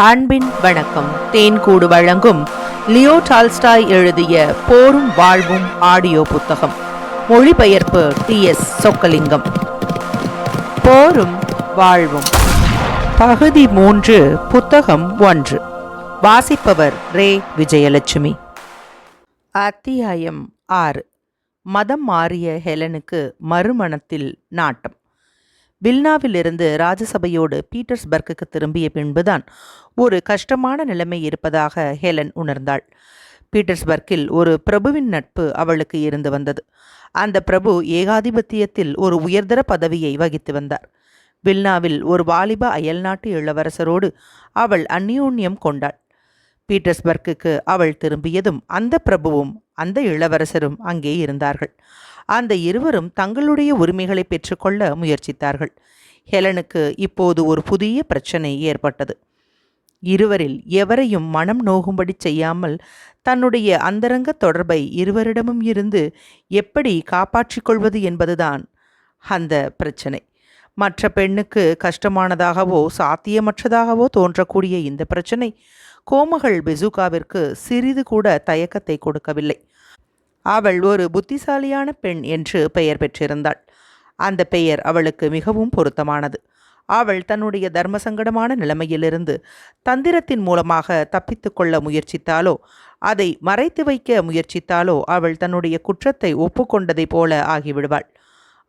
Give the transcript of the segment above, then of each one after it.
அன்பின் வணக்கம். தேன்கூடு வழங்கும் லியோ டால்ஸ்டாய் எழுதிய போரும் வாழ்வும் ஆடியோ புத்தகம். மொழிபெயர்ப்பு TS சொக்கலிங்கம். போரும் வாழ்வும் பகுதி 3, புத்தகம் 1. வாசிப்பவர் ரே விஜயலட்சுமி. அத்தியாயம் 6. மதம் மாறிய ஹெலனுக்கு மறுமணத்தில் நாட்டம். வில்னாவிலிருந்து ராஜசபையோடு பீட்டர்ஸ்பர்க்குக்கு திரும்பிய பின்புதான் ஒரு கஷ்டமான நிலைமை இருப்பதாக ஹெலன் உணர்ந்தாள். பீட்டர்ஸ்பர்க்கில் ஒரு பிரபுவின் நட்பு அவளுக்கு இருந்து வந்தது. அந்த பிரபு ஏகாதிபத்தியத்தில் ஒரு உயர்தர பதவியை வகித்து வந்தார். வில்னாவில் ஒரு வாலிப அயல்நாட்டு இளவரசரோடு அவள் அந்யோன்யம் கொண்டாள். பீட்டர்ஸ்பர்க்குக்கு அவள் திரும்பியதும் அந்த பிரபுவும் அந்த இளவரசரும் அங்கே இருந்தார்கள். அந்த இருவரும் தங்களுடைய உரிமைகளை பெற்றுக்கொள்ள முயற்சித்தார்கள். ஹெலனுக்கு இப்போது ஒரு புதிய பிரச்சனை ஏற்பட்டது. இருவரில் எவரையும் மனம் நோகும்படி செய்யாமல் தன்னுடைய அந்தரங்க தொடர்பை இருவரிடமும் இருந்து எப்படி காப்பாற்றிக் கொள்வது என்பதுதான் அந்த பிரச்சனை. மற்ற பெண்ணுக்கு கஷ்டமானதாகவோ சாத்தியமற்றதாகவோ தோன்றக்கூடிய இந்த பிரச்சனை கோமகள் பெசூகாவிற்கு சிறிது கூட தயக்கத்தை கொடுக்கவில்லை. அவள் ஒரு புத்திசாலியான பெண் என்று பெயர் பெற்றிருந்தாள். அந்த பெயர் அவளுக்கு மிகவும் பொருத்தமானது. அவள் தன்னுடைய தர்ம சங்கடமான நிலைமையிலிருந்து தந்திரத்தின் மூலமாக தப்பித்து கொள்ள முயற்சித்தாலோ அதை மறைத்து வைக்க முயற்சித்தாலோ அவள் தன்னுடைய குற்றத்தை ஒப்புக்கொண்டதை போல ஆகிவிடுவாள்.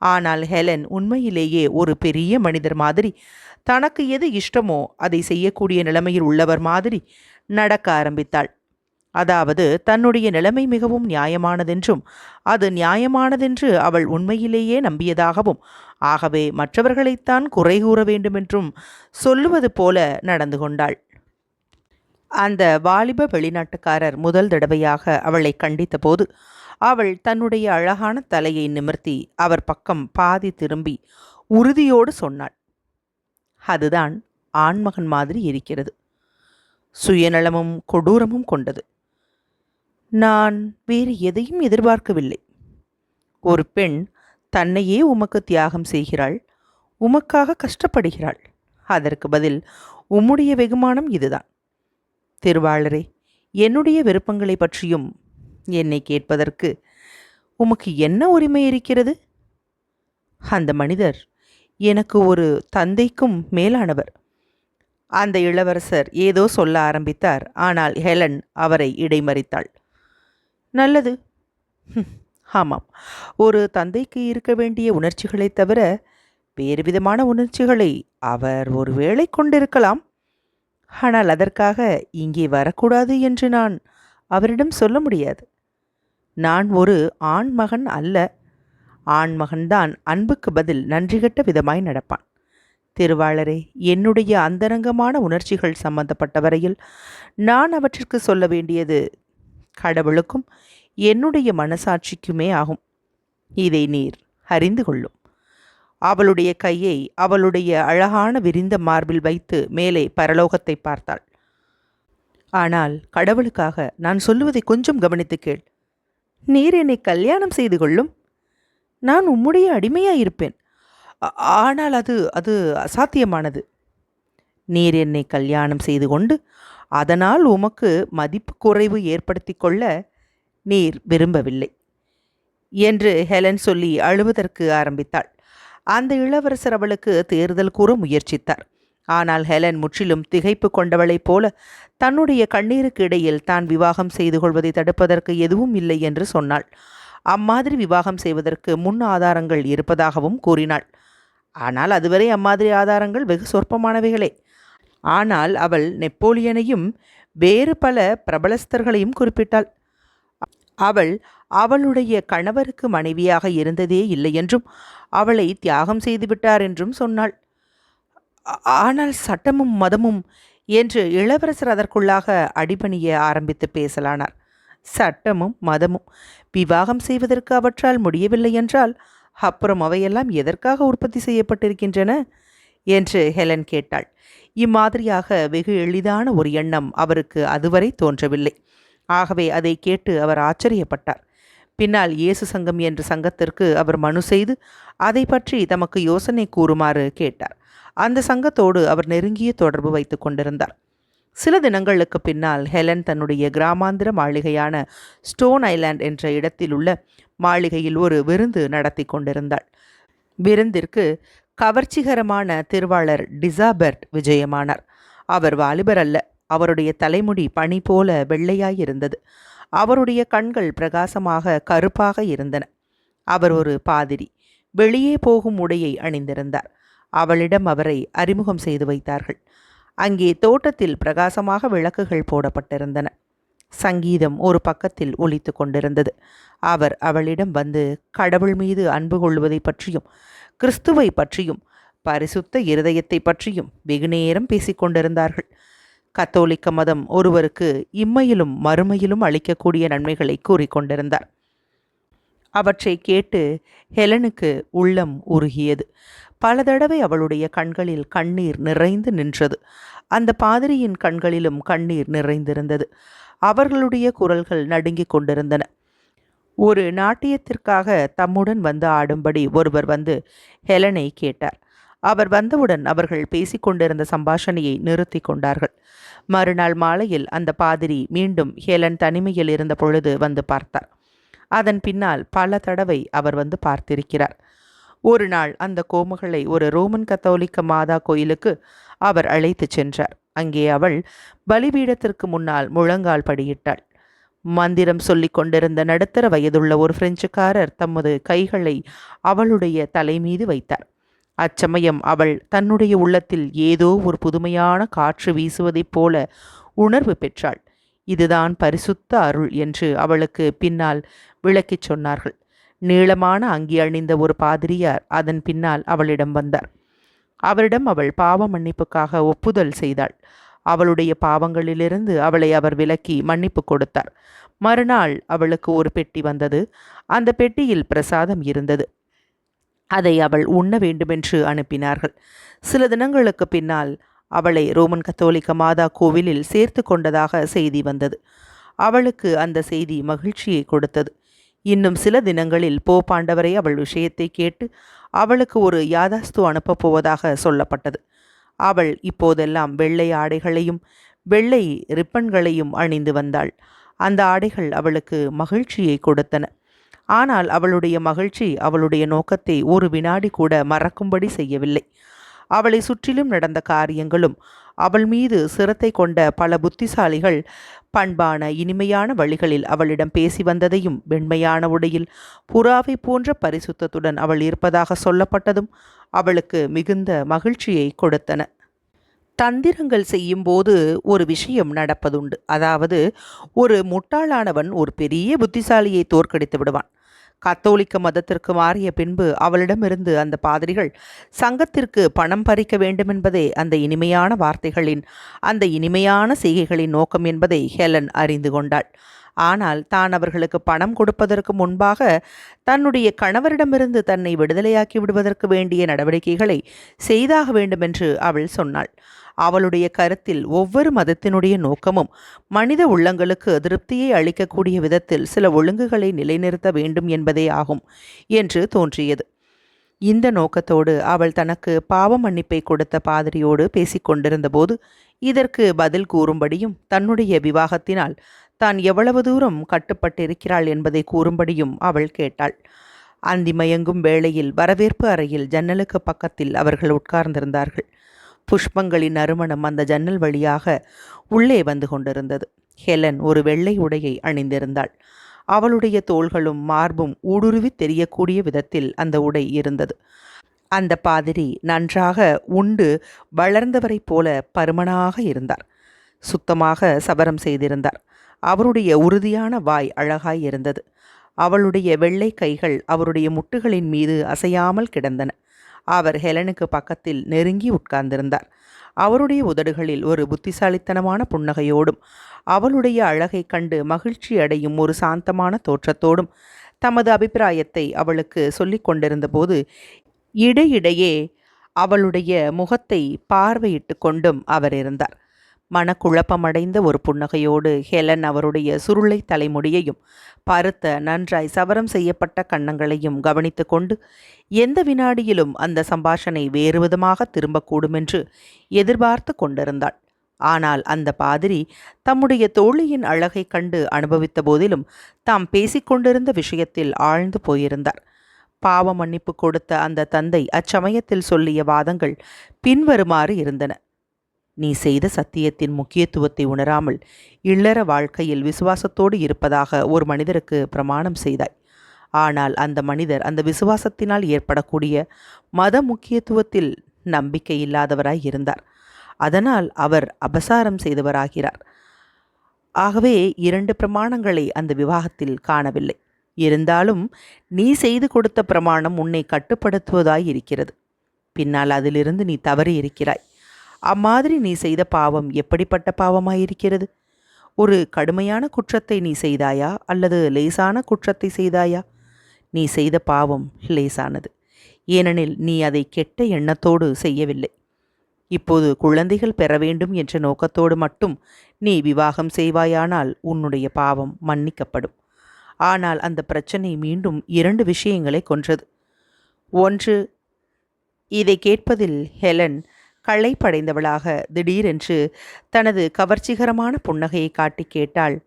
ஆனால் ஹெலன் உண்மையிலேயே ஒரு பெரிய மனிதர் மாதிரி, தனக்கு எது இஷ்டமோ அதை செய்யக்கூடிய நிலைமையில் உள்ளவர் மாதிரி நடக்க ஆரம்பித்தாள். அதாவது தன்னுடைய நிலைமை மிகவும் நியாயமானதென்றும் அது நியாயமானதென்று அவள் உண்மையிலேயே நம்பியதாகவும், ஆகவே மற்றவர்களைத்தான் குறை கூற வேண்டுமென்றும் சொல்லுவது போல நடந்து கொண்டாள். அந்த வாலிப வெளிநாட்டுக்காரர் முதல் தடவையாக அவளை கண்டித்த போது அவள் தன்னுடைய அழகான தலையை நிமிர்த்தி அவர் பக்கம் பாதி திரும்பி உறுதியோடு சொன்னாள், அதுதான் ஆண்மகன் மாதிரி இருக்கிறது. சுயநலமும் கொடூரமும் கொண்டது. நான் வேறு எதையும் எதிர்பார்க்கவில்லை. ஒரு பெண் தன்னையே உமக்கு தியாகம் செய்கிறாள், உமக்காக கஷ்டப்படுகிறாள். அதற்கு பதில் உம்முடைய வெகுமானம் இதுதான். திருவாளரே, என்னுடைய விருப்பங்களை பற்றியும் என்னை கேட்பதற்கு உமக்கு என்ன உரிமை இருக்கிறது? அந்த மனிதர் எனக்கு ஒரு தந்தைக்கும் மேலானவர். அந்த இளவரசர் ஏதோ சொல்ல ஆரம்பித்தார். ஆனால் ஹெலன் அவரை இடைமறித்தாள். நல்லது, ஆமாம், ஒரு தந்தைக்கு இருக்க வேண்டிய உணர்ச்சிகளை தவிர வேறு விதமான உணர்ச்சிகளை அவர் ஒருவேளை கொண்டிருக்கலாம். ஆனால் அதற்காக இங்கே வரக்கூடாது என்று நான் அவரிடம் சொல்ல முடியாது. நான் ஒரு ஆண்மகன் அல்ல. ஆண்மகன்தான் அன்புக்கு பதில் நன்றிகட்ட விதமாய் நடப்பான். திருவாளரே, என்னுடைய அந்தரங்கமான உணர்ச்சிகள் சம்பந்தப்பட்ட வரையில் நான் அவற்றிற்கு சொல்ல வேண்டியது கடவுளுக்கும் என்னுடைய மனசாட்சிக்குமே ஆகும். இதை நீர் அறிந்து கொள்ளும். அவளுடைய கையை அவளுடைய அழகான விரிந்த மார்பில் வைத்து மேலே பரலோகத்தை பார்த்தாள். ஆனால் கடவுளுக்காக நான் சொல்லுவதை கொஞ்சம் கவனித்து கேள். நீர் என்னை கல்யாணம் செய்து கொள்ளும். நான் உம்முடைய அடிமையாயிருப்பேன். ஆனால் அது அசாத்தியமானது. நீர் என்னை கல்யாணம் செய்து கொண்டு அதனால் உமக்கு மதிப்பு குறைவு ஏற்படுத்தி கொள்ள நீர் விரும்பவில்லை என்று ஹெலன் சொல்லி அழுவதற்கு ஆரம்பித்தாள். அந்த இளவரசர் அவளுக்கு தேர்தல் கூற முயற்சித்தார். ஆனால் ஹெலன் முற்றிலும் திகைப்பு கொண்டவளைப் போல தன்னுடைய கண்ணீருக்கு இடையில் தான் விவாகம் செய்து கொள்வதை தடுப்பதற்கு எதுவும் இல்லை என்று சொன்னாள். அம்மாதிரி விவாகம் செய்வதற்கு முன் ஆதாரங்கள் இருப்பதாகவும் கூறினாள். ஆனால் அதுவரை அம்மாதிரி ஆதாரங்கள் வெகு சொற்பமானவைகளே. ஆனால் அவள் நெப்போலியனையும் வேறு பல பிரபலஸ்தர்களையும் குறிப்பிட்டாள். அவள் அவளுடைய கணவருக்கு மனைவியாக இருந்ததே இல்லை என்றும் அவளை தியாகம் செய்துவிட்டார் என்றும் சொன்னாள். ஆனால் சட்டமும் மதமும் என்று இளவரசர் அதற்குள்ளாக அடிபணிய ஆரம்பித்து பேசலானார். சட்டமும் மதமும் விவாகம் செய்வதற்கு அவற்றால் முடியவில்லை என்றால் அப்புறம் அவையெல்லாம் எதற்காக உற்பத்தி செய்யப்பட்டிருக்கின்றன என்று ஹெலன் கேட்டாள். இம்மாதிரியாக வெகு எளிதான ஒரு எண்ணம் அவருக்கு அதுவரை தோன்றவில்லை. ஆகவே அதை கேட்டு அவர் ஆச்சரியப்பட்டார். பின்னால் இயேசு சங்கம் என்ற சங்கத்திற்கு அவர் மனு செய்து அதை பற்றி தமக்கு யோசனை கூறுமாறு கேட்டார். அந்த சங்கத்தோடு அவர் நெருங்கிய தொடர்பு வைத்து கொண்டிருந்தார். சில தினங்களுக்கு பின்னால் ஹெலன் தன்னுடைய கிராமாந்திர மாளிகையான ஸ்டோன் ஐலாண்ட் என்ற இடத்தில் உள்ள மாளிகையில் ஒரு விருந்து நடத்தி கொண்டிருந்தாள். விருந்திற்கு கவர்ச்சிகரமான திருவாளர் டிசாபெர்ட் விஜயமானார். அவர் வாலிபர் அல்ல. அவருடைய தலைமுடி பனி போல வெள்ளையாயிருந்தது. அவருடைய கண்கள் பிரகாசமாக கருப்பாக இருந்தன. அவர் ஒரு பாதிரி. வெளியே போகும் உடையை அணிந்திருந்தார். அவளிடம் அவரை அறிமுகம் செய்து வைத்தார்கள். அங்கே தோட்டத்தில் பிரகாசமாக விளக்குகள் போடப்பட்டிருந்தன. சங்கீதம் ஒரு பக்கத்தில் ஒலித்து கொண்டிருந்தது. அவர் அவளிடம் வந்து கடவுள் மீது அன்பு கொள்வதை பற்றியும் கிறிஸ்துவை பற்றியும் பரிசுத்த இருதயத்தை பற்றியும் வெகுநேரம் பேசிக்கொண்டிருந்தார்கள். கத்தோலிக்க மதம் ஒருவருக்கு இம்மையிலும் மறுமையிலும் அளிக்கக்கூடிய நன்மைகளை கூறிக்கொண்டிருந்தார். அவற்றை கேட்டு ஹெலனுக்கு உள்ளம் உருகியது. பல தடவை அவளுடைய கண்களில் கண்ணீர் நிறைந்து நின்றது. அந்த பாதிரியின் கண்களிலும் கண்ணீர் நிறைந்திருந்தது. அவர்களுடைய குரல்கள் நடுங்கிக் கொண்டிருந்தன. ஒரு நாட்டியத்திற்காக தம்முடன் வந்து ஆடும்படி ஒருவர் வந்து ஹெலனை கேட்டார். அவர் வந்தவுடன் அவர்கள் பேசிக்கொண்டிருந்த சம்பாஷணையை நிறுத்தி கொண்டார்கள். மறுநாள் மாலையில் அந்த பாதிரி மீண்டும் ஹெலன் தனிமையில் இருந்த பொழுது வந்து பார்த்தார். அதன் பின்னால் பல தடவை அவர் வந்து பார்த்திருக்கிறார். ஒரு நாள் அந்த கோமகளை ஒரு ரோமன் கத்தோலிக்க மாதா கோயிலுக்கு அவர் அழைத்து சென்றார். அங்கே அவள் பலிபீடத்திற்கு முன்னால் முழங்கால் படியிட்டாள். மந்திரம் சொல்லிக் கொண்டிருந்த நடுத்தர வயதுள்ள ஒரு பிரெஞ்சுக்காரர் தமது கைகளை அவளுடைய தலை மீது வைத்தார். அச்சமயம் அவள் தன்னுடைய உள்ளத்தில் ஏதோ ஒரு புதுமையான காற்று வீசுவதைப் போல உணர்வு பெற்றாள். இதுதான் பரிசுத்த அருள் என்று அவளுக்கு பின்னால் விளக்கிச் சொன்னார்கள். நீளமான அங்கி அணிந்த ஒரு பாதிரியார் அதன் பின்னால் அவளிடம் வந்தார். அவரிடம் அவள் பாவ மன்னிப்புக்காக ஒப்புதல் செய்தாள். அவளுடைய பாவங்களிலிருந்து அவளை அவர் விலக்கி மன்னிப்பு கொடுத்தார். மறுநாள் அவளுக்கு ஒரு பெட்டி வந்தது. அந்த பெட்டியில் பிரசாதம் இருந்தது. அதை அவள் உண்ண வேண்டுமென்று அனுப்பினார்கள். சில தினங்களுக்கு பின்னால் அவளை ரோமன் கத்தோலிக்க மாதா கோவிலில் சேர்த்து கொண்டதாக செய்தி வந்தது. அவளுக்கு அந்த செய்தி மகிழ்ச்சியை கொடுத்தது. இன்னும் சில தினங்களில் போப்பாண்டவரை அவள் விஷயத்தை கேட்டு அவளுக்கு ஒரு யாதாஸ்து அனுப்பப் போவதாக சொல்லப்பட்டது. அவள் இப்போதெல்லாம் வெள்ளை ஆடைகளையும் வெள்ளை ரிப்பன்களையும் அணிந்து வந்தாள். அந்த ஆடைகள் அவளுக்கு மகிழ்ச்சியை கொடுத்தன. ஆனால் அவளுடைய மகிழ்ச்சி அவளுடைய நோக்கத்தை ஒரு வினாடி கூட மறக்கும்படி செய்யவில்லை. அவளை சுற்றிலும் நடந்த காரியங்களும் அவள் மீது சிரத்தை கொண்ட பல புத்திசாலிகள் பண்பான இனிமையான வழிகளில் அவளிடம் பேசி வந்ததையும் வெண்மையான உடையில் புறாவை போன்ற பரிசுத்தத்துடன் அவள் இருப்பதாக சொல்லப்பட்டதும் அவளுக்கு மிகுந்த மகிழ்ச்சியை கொடுத்தன. தந்திரங்கள் செய்யும்போது ஒரு விஷயம் நடப்பதுண்டு. அதாவது, ஒரு முட்டாளானவன் ஒரு பெரிய புத்திசாலியை தோற்கடித்து விடுவான். கத்தோலிக்க மதத்திற்கு மாறிய பின்பு அவளிடமிருந்து அந்த பாதிரிகள் சங்கத்திற்கு பணம் பறிக்க வேண்டுமென்பதே அந்த இனிமையான வார்த்தைகளின் அந்த இனிமையான செய்கைகளின் நோக்கம் என்பதை ஹெலன் அறிந்து கொண்டாள். ஆனால் தான் அவர்களுக்கு பணம் கொடுப்பதற்கு முன்பாக தன்னுடைய கணவரிடமிருந்து தன்னை விடுதலையாக்கி விடுவதற்கு வேண்டிய நடவடிக்கைகளை செய்தாக வேண்டுமென்று அவள் சொன்னாள். அவளுடைய கருத்தில் ஒவ்வொரு மதத்தினுடைய நோக்கமும் மனித உள்ளங்களுக்கு திருப்தியை அளிக்கக்கூடிய விதத்தில் சில ஒழுங்குகளை நிலைநிறுத்த வேண்டும் என்பதே ஆகும் என்று தோன்றியது. இந்த நோக்கத்தோடு அவள் தனக்கு பாவ மன்னிப்பை கொடுத்த பாதிரியோடு பேசிக்கொண்டிருந்த போது இதற்கு பதில் கூறும்படியும் தன்னுடைய விவாகத்தினால் தான் எவ்வளவு தூரம் கட்டுப்பட்டிருக்கிறாள் என்பதை கூறும்படியும் அவள் கேட்டாள். அந்தி மயங்கும் வேளையில் வரவேற்பு அறையில் ஜன்னலுக்கு பக்கத்தில் அவர்கள் உட்கார்ந்திருந்தார்கள். புஷ்பங்களின் நறுமணம் அந்த ஜன்னல் வழியாக உள்ளே வந்து கொண்டிருந்தது. ஹெலன் ஒரு வெள்ளை உடையை அணிந்திருந்தாள். அவளுடைய தோள்களும் மார்பும் ஊடுருவி தெரியக்கூடிய விதத்தில் அந்த உடை இருந்தது. அந்த பாதிரி நன்றாக உண்டு வளர்ந்தவரைப் போல பருமனாக இருந்தார். சுத்தமாக சபரம் செய்திருந்தார். அவருடைய உறுதியான வாய் அழகாய் இருந்தது. அவளுடைய வெள்ளை கைகள் அவருடைய முட்டுகளின் மீது அசையாமல் கிடந்தன. அவர் ஹெலனுக்கு பக்கத்தில் நெருங்கி உட்கார்ந்திருந்தார். அவருடைய உதடுகளில் ஒரு புத்திசாலித்தனமான புன்னகையோடும் அவளுடைய அழகை கண்டு மகிழ்ச்சி அடையும் ஒரு சாந்தமான தோற்றத்தோடும் தமது அபிப்பிராயத்தை அவளுக்கு சொல்லிக் கொண்டிருந்த போது இடையிடையே அவளுடைய முகத்தை பார்வையிட்டு கொண்டும் அவர் இருந்தார். மனக்குழப்பமடைந்த ஒரு புன்னகையோடு ஹெலன் அவருடைய சுருளை தலைமுடியையும் பருத்த நன்றாய் சவரம் செய்யப்பட்ட கன்னங்களையும் கவனித்து கொண்டு எந்த வினாடியிலும் அந்த சம்பாஷணை வேறு விதமாக திரும்பக்கூடும் என்று எதிர்பார்த்து கொண்டிருந்தாள். ஆனால் அந்த பாதிரி தம்முடைய தோழியின் அழகைக் கண்டு அனுபவித்த போதிலும் தாம் பேசிக்கொண்டிருந்த விஷயத்தில் ஆழ்ந்து போயிருந்தார். பாவ மன்னிப்பு கொடுத்த அந்த தந்தை அச்சமயத்தில் சொல்லிய வாதங்கள் பின்வருமாறு இருந்தன. நீ செய்த சத்தியத்தின் முக்கியத்துவத்தை உணராமல் இல்லற வாழ்க்கையில் விசுவாசத்தோடு இருப்பதாக ஒரு மனிதருக்கு பிரமாணம் செய்தாய். ஆனால் அந்த மனிதர் அந்த விசுவாசத்தினால் ஏற்படக்கூடிய மத முக்கியத்துவத்தில் நம்பிக்கை இல்லாதவராய் இருந்தார். அதனால் அவர் அபசாரம் செய்தவராகிறார். ஆகவே 2 பிரமாணங்களை அந்த விவாகத்தில் காணவில்லை. இருந்தாலும் நீ செய்து கொடுத்த பிரமாணம் உன்னை கட்டுப்படுத்துவதாய் இருக்கிறது. பின்னால் அதிலிருந்து நீ தவறி இருக்கிறாய். அம்மாதிரி நீ செய்த பாவம் எப்படிப்பட்ட பாவமாயிருக்கிறது? ஒரு கடுமையான குற்றத்தை நீ செய்தாயா அல்லது லேசான குற்றத்தை செய்தாயா? நீ செய்த பாவம் லேசானது. ஏனெனில் நீ அதை கெட்ட எண்ணத்தோடு செய்யவில்லை. இப்போது குழந்தைகள் பெற வேண்டும் என்ற நோக்கத்தோடு மட்டும் நீ விவாகம் செய்வாயானால் உன்னுடைய பாவம் மன்னிக்கப்படும். ஆனால் அந்த பிரச்சனை மீண்டும் 2 விஷயங்களை கொன்றது. ஒன்று, இதை கேட்பதில் ஹெலன் களைப்படைந்தவளாக திடீரென்று தனது கவர்ச்சிகரமான புன்னகையை காட்டி கேட்டாள்.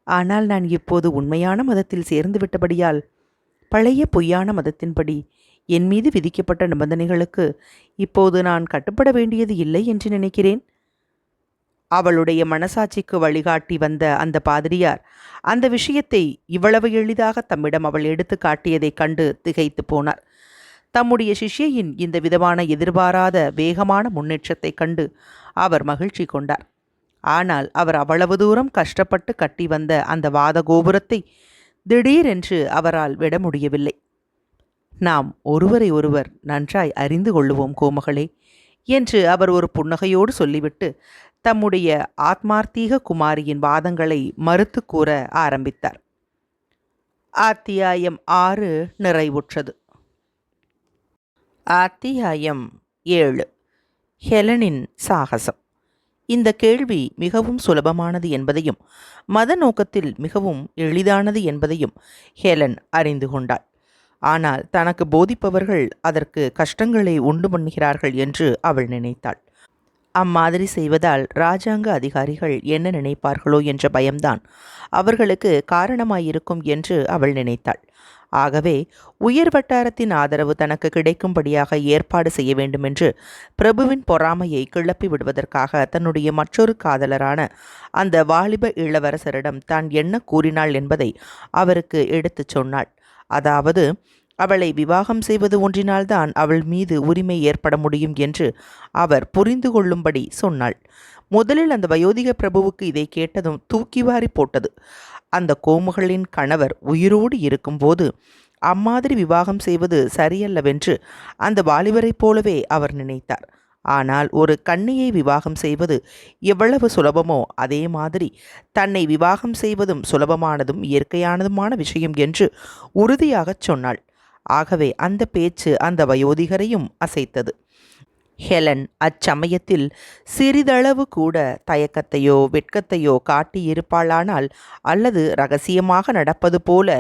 ஆனால் நான் இப்போது உண்மையான மதத்தில் சேர்ந்து விட்டபடியால் பழைய பொய்யான மதத்தின்படி என் மீது விதிக்கப்பட்ட நிபந்தனைகளுக்கு இப்போது நான் கட்டுப்பட வேண்டியது இல்லை என்று நினைக்கிறேன். அவளுடைய மனசாட்சிக்கு வழிகாட்டி வந்த அந்த பாதிரியார் அந்த விஷயத்தை இவ்வளவு எளிதாக தம்மிடம் அவள் எடுத்து காட்டியதைக் கண்டு திகைத்து போனார். தம்முடைய சிஷ்யையின் இந்த விதமான எதிர்பாராத வேகமான முன்னேற்றத்தைக் கண்டு அவர் மகிழ்ச்சி கொண்டார். ஆனால் அவர் அவ்வளவு தூரம் கஷ்டப்பட்டு கட்டி வந்த அந்த வாத கோபுரத்தை திடீரென்று அவரால் விட முடியவில்லை. நாம் ஒருவரை ஒருவர் நன்றாய் அறிந்து கொள்ளுவோம் கோமகளே என்று அவர் ஒரு புன்னகையோடு சொல்லிவிட்டு தம்முடைய ஆத்மார்த்தீக குமாரியின் வாதங்களை மறுத்து கூற ஆரம்பித்தார். அத்தியாயம் 6 நிறைவுற்றது. அத்தியாயம் 7 ஹெலனின் சாகசம். இந்த கேள்வி மிகவும் சுலபமானது என்பதையும் மத நோக்கத்தில் மிகவும் எளிதானது என்பதையும் ஹெலன் அறிந்து கொண்டாள். ஆனால் தனக்கு போதிப்பவர்கள் அதற்கு கஷ்டங்களை உண்டு பண்ணுகிறார்கள் என்று அவள் நினைத்தாள். அம்மாதிரி செய்வதால் இராஜாங்க அதிகாரிகள் என்ன நினைப்பார்களோ என்ற பயம்தான் அவர்களுக்கு காரணமாயிருக்கும் என்று அவள் நினைத்தாள். ஆகவே உயர் வட்டாரத்தின் ஆதரவு தனக்கு கிடைக்கும்படியாக ஏற்பாடு செய்ய வேண்டுமென்று பிரபுவின் பொறாமையை கிளப்பி விடுவதற்காக தன்னுடைய மற்றொரு காதலரான அந்த வாலிப இளவரசரிடம் தான் என்ன கூறினாள் என்பதை அவருக்கு எடுத்துச் சொன்னாள். அதாவது, அவளை விவாகம் செய்வது ஒன்றினால்தான் அவள் மீது உரிமை ஏற்பட முடியும் என்று அவர் புரிந்து கொள்ளும்படி சொன்னாள். முதலில் அந்த வயோதிக பிரபுவுக்கு இதை கேட்டதும் தூக்கி வாரி போட்டது. அந்த கோமுகளின் கணவர் உயிரோடு இருக்கும்போது அம்மாதிரி விவாகம் செய்வது சரியல்லவென்று அந்த வாலிபரைப் போலவே அவர் நினைத்தார். ஆனால் ஒரு கன்னியை விவாகம் செய்வது எவ்வளவு சுலபமோ அதே மாதிரி தன்னை விவாகம் செய்வதும் சுலபமானதும் இயற்கையானதுமான விஷயம் என்று உறுதியாகச் சொன்னாள். ஆகவே அந்த பேச்சு அந்த வயோதிகரையும் அசைத்தது. ஹெலன் அச்சமயத்தில் சிறிதளவு கூட தயக்கத்தையோ வெட்கத்தையோ காட்டியிருப்பாளானால் அல்லது இரகசியமாக நடப்பது போல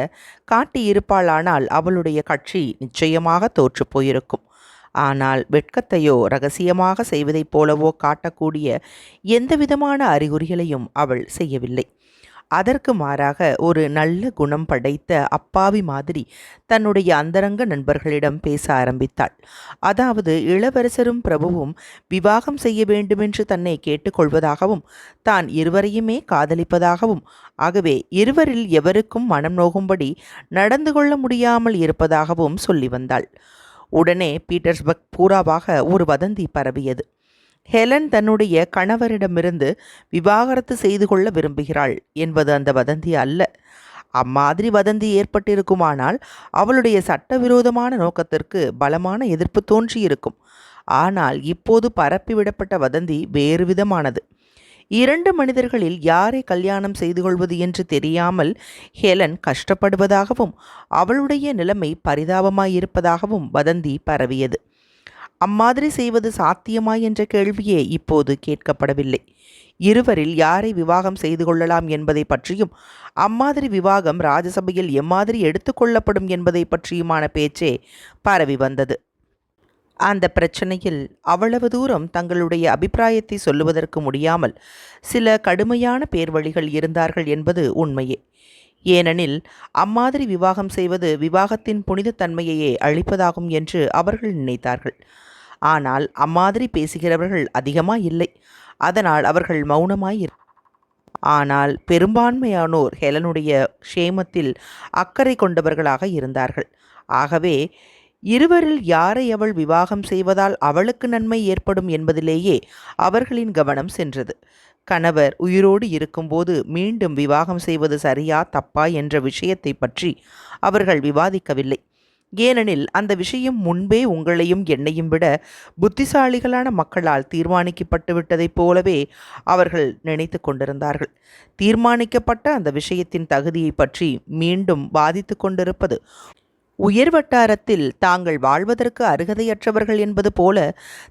காட்டியிருப்பாளானால் அவளுடைய கட்சி நிச்சயமாக தோற்று போயிருக்கும். ஆனால் வெட்கத்தையோ இரகசியமாக செய்வதைப் போலவோ காட்டக்கூடிய எந்தவிதமான அறிகுறிகளையும் அவள் செய்யவில்லை. அதற்கு மாறாக ஒரு நல்ல குணம் படைத்த அப்பாவி மாதிரி தன்னுடைய அந்தரங்க நண்பர்களிடம் பேச ஆரம்பித்தாள். அதாவது, இளவரசரும் பிரபுவும் விவாகம் செய்ய வேண்டுமென்று தன்னை கேட்டுக்கொள்வதாகவும் தான் இருவரையுமே காதலிப்பதாகவும் ஆகவே இருவரில் எவருக்கும் மனம் நோகும்படி நடந்து கொள்ள முடியாமல் இருப்பதாகவும் சொல்லி வந்தாள். உடனே பீட்டர்ஸ்பர்க் பூராவாக ஒரு வதந்தி பரவியது. ஹெலன் தன்னுடைய கணவரிடமிருந்து விவாகரத்து செய்து கொள்ள விரும்புகிறாள் என்பது அந்த வதந்தி அல்ல. அம்மாதிரி வதந்தி ஏற்பட்டிருக்குமானால் அவளுடைய சட்டவிரோதமான நோக்கத்திற்கு பலமான எதிர்ப்பு தோன்றியிருக்கும். ஆனால் இப்போது பரப்பிவிடப்பட்ட வதந்தி வேறு விதமானது. 2 மனிதர்களில் யாரை கல்யாணம் செய்து கொள்வது என்று தெரியாமல் ஹெலன் கஷ்டப்படுவதாகவும் அவளுடைய நிலைமை பரிதாபமாயிருப்பதாகவும் வதந்தி பரவியது. அம்மாதிரி செய்வது சாத்தியமா என்ற கேள்வியே இப்போது கேட்கப்படவில்லை. இருவரில் யாரை விவாகம் செய்து கொள்ளலாம் என்பதை பற்றியும் அம்மாதிரி விவாகம் ராஜசபையில் எம்மாதிரி எடுத்துக்கொள்ளப்படும் என்பதை பற்றியுமான பேச்சே பரவி வந்தது. அந்த பிரச்சனையில் அவ்வளவு தூரம் தங்களுடைய அபிப்பிராயத்தை சொல்லுவதற்கு முடியாமல் சில கடுமையான பேர்வழிகள் இருந்தார்கள் என்பது உண்மையே. ஏனெனில் அம்மாதிரி விவாகம் செய்வது விவாகத்தின் புனிதத்தன்மையையே அழிப்பதாகும் என்று அவர்கள் நினைத்தார்கள். ஆனால் அம்மாதிரி பேசுகிறவர்கள் அதிகமாக இல்லை. அதனால் அவர்கள் மௌனமாய். ஆனால் பெரும்பான்மையானோர் ஹெலனுடைய க்ஷேமத்தில் அக்கறை கொண்டவர்களாக இருந்தார்கள். ஆகவே இருவரில் யாரை அவள் விவாகம் செய்வதால் அவளுக்கு நன்மை ஏற்படும் என்பதிலேயே அவர்களின் கவனம் சென்றது. கணவர் உயிரோடு இருக்கும்போது மீண்டும் விவாகம் செய்வது சரியா தப்பா என்ற விஷயத்தை பற்றி அவர்கள் விவாதிக்கவில்லை. ஏனெனில் அந்த விஷயம் முன்பே உங்களையும் என்னையும் விட புத்திசாலிகளான மக்களால் தீர்மானிக்கப்பட்டு விட்டதைப் போலவே அவர்கள் நினைத்து கொண்டிருந்தார்கள். தீர்மானிக்கப்பட்ட அந்த விஷயத்தின் தகுதியை பற்றி மீண்டும் வாதித்து கொண்டிருப்பது உயர்வட்டாரத்தில் தாங்கள் வாழ்வதற்கு அருகதையற்றவர்கள் என்பது போல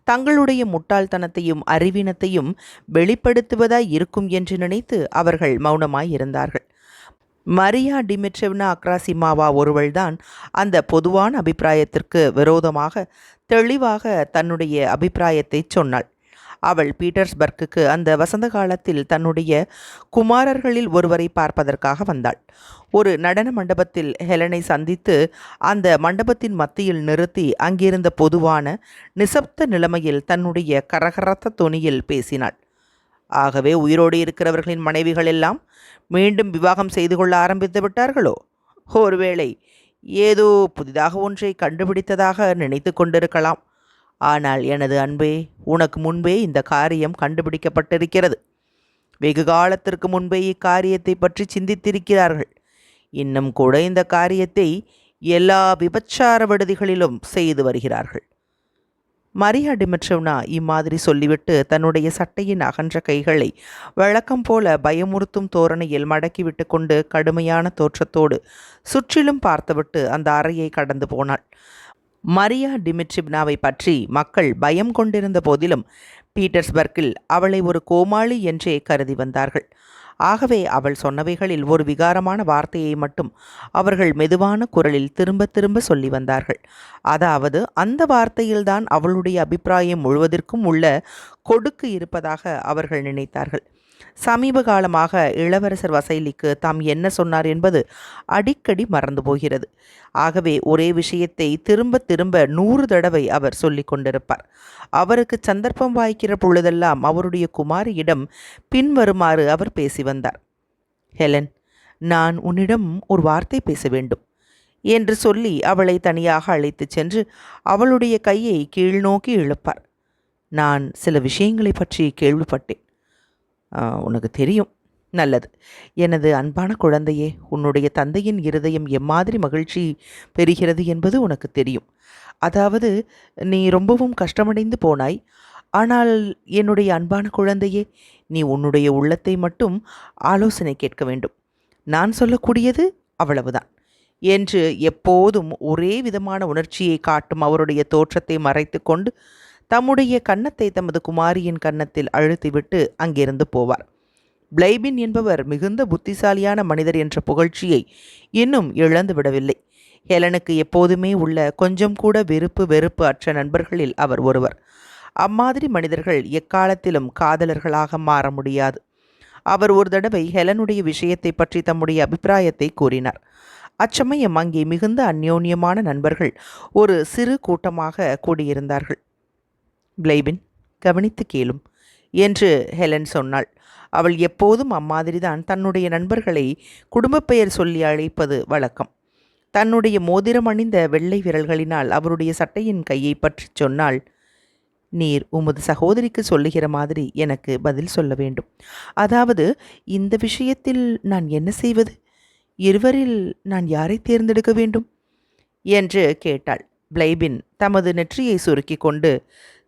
தங்களுடைய முட்டாள்தனத்தையும் அறிவீனத்தையும் வெளிப்படுத்துவதாய் இருக்கும் என்று நினைத்து அவர்கள் மௌனமாயிருந்தார்கள். மரியா டிமிட்ரிவ்னா அக்ராசிமாவா ஒருவள்தான் அந்த பொதுவான அபிப்பிராயத்திற்கு விரோதமாக தெளிவாக தன்னுடைய அபிப்பிராயத்தை சொன்னாள். அவள் பீட்டர்ஸ்பர்க்குக்கு அந்த வசந்த காலத்தில் தன்னுடைய குமாரர்களில் ஒருவரை பார்ப்பதற்காக வந்தாள். ஒரு நடன மண்டபத்தில் ஹெலனை சந்தித்து அந்த மண்டபத்தின் மத்தியில் நிறுத்தி அங்கிருந்த பொதுவான நிசப்த நிலைமையில் தன்னுடைய கரகரத்த தொனியில் பேசினாள். ஆகவே உயிரோடு இருக்கிறவர்களின் மனைவிகள் எல்லாம் மீண்டும் விவாகம் செய்து கொள்ள ஆரம்பித்து விட்டார்களோ? ஒருவேளை ஏதோ புதிதாக ஒன்றை கண்டுபிடித்ததாக நினைத்து கொண்டிருக்கலாம். ஆனால் எனது அன்பே, உனக்கு முன்பே இந்த காரியம் கண்டுபிடிக்கப்பட்டிருக்கிறது. வெகு காலத்திற்கு முன்பே இக்காரியத்தை பற்றி சிந்தித்திருக்கிறார்கள். இன்னும் கூட இந்த காரியத்தை எல்லா விபச்சார விடுதிகளிலும் செய்து வருகிறார்கள். மரியா டிமிட்ரிவ்னா இம்மாதிரி சொல்லிவிட்டு தன்னுடைய சட்டையின் அகன்ற கைகளை வழக்கம் போல பயமுறுத்தும் தோரணையில் மடக்கிவிட்டு கொண்டு கடுமையான தோற்றத்தோடு சுற்றிலும் பார்த்துவிட்டு அந்த அறையை கடந்து போனாள். மரியா டிமிட்ரிவ்னாவை பற்றி மக்கள் பயம் கொண்டிருந்த போதிலும் பீட்டர்ஸ்பர்க்கில் அவளை ஒரு கோமாளி என்றே கருதி வந்தார்கள். ஆகவே அவள் சொன்னவைகளில் ஒரு விகாரமான வார்த்தையை மட்டும் அவர்கள் மெதுவான குரலில் திரும்ப திரும்ப சொல்லி வந்தார்கள். அதாவது அந்த வார்த்தையில்தான் அவளுடைய அபிப்பிராயம் முழுவதற்கும் உள்ள கொடுக்கு இருப்பதாக அவர்கள் நினைத்தார்கள். சமீப காலமாக இளவரசர் வசைலிக்கு தாம் என்ன சொன்னார் என்பது அடிக்கடி மறந்து போகிறது. ஆகவே ஒரே விஷயத்தை திரும்ப திரும்ப 100 தடவை அவர் சொல்லி கொண்டிருப்பார். அவருக்கு சந்தர்ப்பம் வாய்க்கிற பொழுதெல்லாம் அவருடைய குமாரியிடம் பின்வருமாறு அவர் பேசி வந்தார். ஹெலன், நான் உன்னிடம் ஒரு வார்த்தை பேச வேண்டும் என்று சொல்லி அவளை தனியாக அழைத்துச் சென்று அவளுடைய கையை கீழ்நோக்கி இழுப்பார். நான் சில விஷயங்களை பற்றி கேள்விப்பட்டேன். உனக்கு தெரியும். நல்லது. எனது அன்பான குழந்தையே, உன்னுடைய தந்தையின் இருதயம் எம்மாதிரி மகிழ்ச்சி பெறுகிறது என்பது உனக்கு தெரியும். அதாவது நீ ரொம்பவும் கஷ்டமடைந்து போனாய். ஆனால் என்னுடைய அன்பான குழந்தையே, நீ உன்னுடைய உள்ளத்தை மட்டும் ஆலோசனை கேட்க வேண்டும். நான் சொல்லக்கூடியது அவ்வளவுதான் என்று எப்போதும் ஒரே விதமான உணர்ச்சியை காட்டும் அவருடைய தோற்றத்தை மறைத்து கொண்டு தம்முடைய கன்னத்தை தமது குமாரியின் கன்னத்தில் அழுத்திவிட்டு அங்கிருந்து போவார். பிளைபின் என்பவர் மிகுந்த புத்திசாலியான மனிதர் என்ற புகழ்ச்சியை இன்னும் இழந்து விடவில்லை. ஹெலனுக்கு எப்போதுமே உள்ள கொஞ்சம் கூட வெறுப்பு அற்ற நண்பர்களில் அவர் ஒருவர். அம்மாதிரி மனிதர்கள் எக்காலத்திலும் காதலர்களாக மாற முடியாது. அவர் ஒரு தடவை ஹெலனுடைய விஷயத்தை பற்றி தம்முடைய அபிப்பிராயத்தை கூறினார். அச்சமயம் அங்கே மிகுந்த அந்யோன்யமான நண்பர்கள் ஒரு சிறு கூட்டமாக கூடியிருந்தார்கள். பிளைபின், கவனித்து கேளும் என்று ஹெலன் சொன்னாள். அவள் எப்போதும் அம்மாதிரிதான் தன்னுடைய நண்பர்களை குடும்பப் பெயர் சொல்லி அழைப்பது வழக்கம். தன்னுடைய மோதிரம் அணிந்த வெள்ளை விரல்களினால் அவருடைய சட்டையின் கையை பற்றி சொன்னாள். நீர் உமது சகோதரிக்கு சொல்லுகிற மாதிரி எனக்கு பதில் சொல்ல வேண்டும். அதாவது இந்த விஷயத்தில் நான் என்ன செய்வது? இருவரில் நான் யாரை தேர்ந்தெடுக்க வேண்டும் என்று கேட்டாள். பிளைபின் தமது நெற்றியை சுருக்கி கொண்டு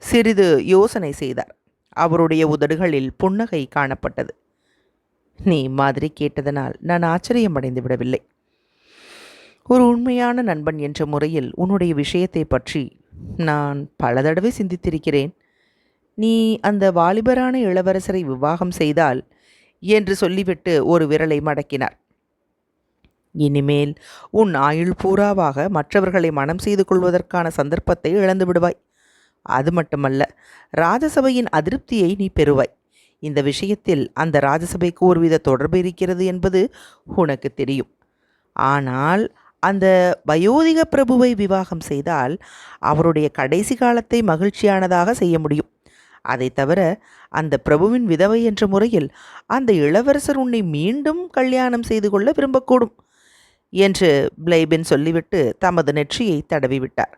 சிறிது யோசனை செய்தார். அவருடைய உதடுகளில் புன்னகை காணப்பட்டது. நீ மாதிரி கேட்டதனால் நான் ஆச்சரியமடைந்து விடவில்லை. ஒரு உண்மையான நண்பன் என்ற முறையில் உன்னுடைய விஷயத்தை பற்றி நான் பல தடவை சிந்தித்திருக்கிறேன். நீ அந்த வாலிபரான இளவரசரை விவாகம் செய்தால் என்று சொல்லிவிட்டு ஒரு விரலை மடக்கினார். இனிமேல் உன் ஆயுள் பூராவாக மற்றவர்களை மனம் செய்து கொள்வதற்கான சந்தர்ப்பத்தை இழந்து விடுவாய். அது மட்டுமல்ல, ராஜசபையின் அதிருப்தியை நீ பெறுவாய். இந்த விஷயத்தில் அந்த ராஜசபைக்கு ஒருவித தொடர்பு இருக்கிறது என்பது உனக்கு தெரியும். ஆனால் அந்த வயோதிக பிரபுவை விவாகம் செய்தால் அவருடைய கடைசி காலத்தை மகிழ்ச்சியானதாக செய்ய முடியும். அதை தவிர அந்த பிரபுவின் விதவை என்ற முறையில் அந்த இளவரசர் உன்னை மீண்டும் கல்யாணம் செய்து கொள்ள விரும்பக்கூடும் என்று பிளைபின் சொல்லிவிட்டு தமது நெற்றியை தடவிவிட்டார்.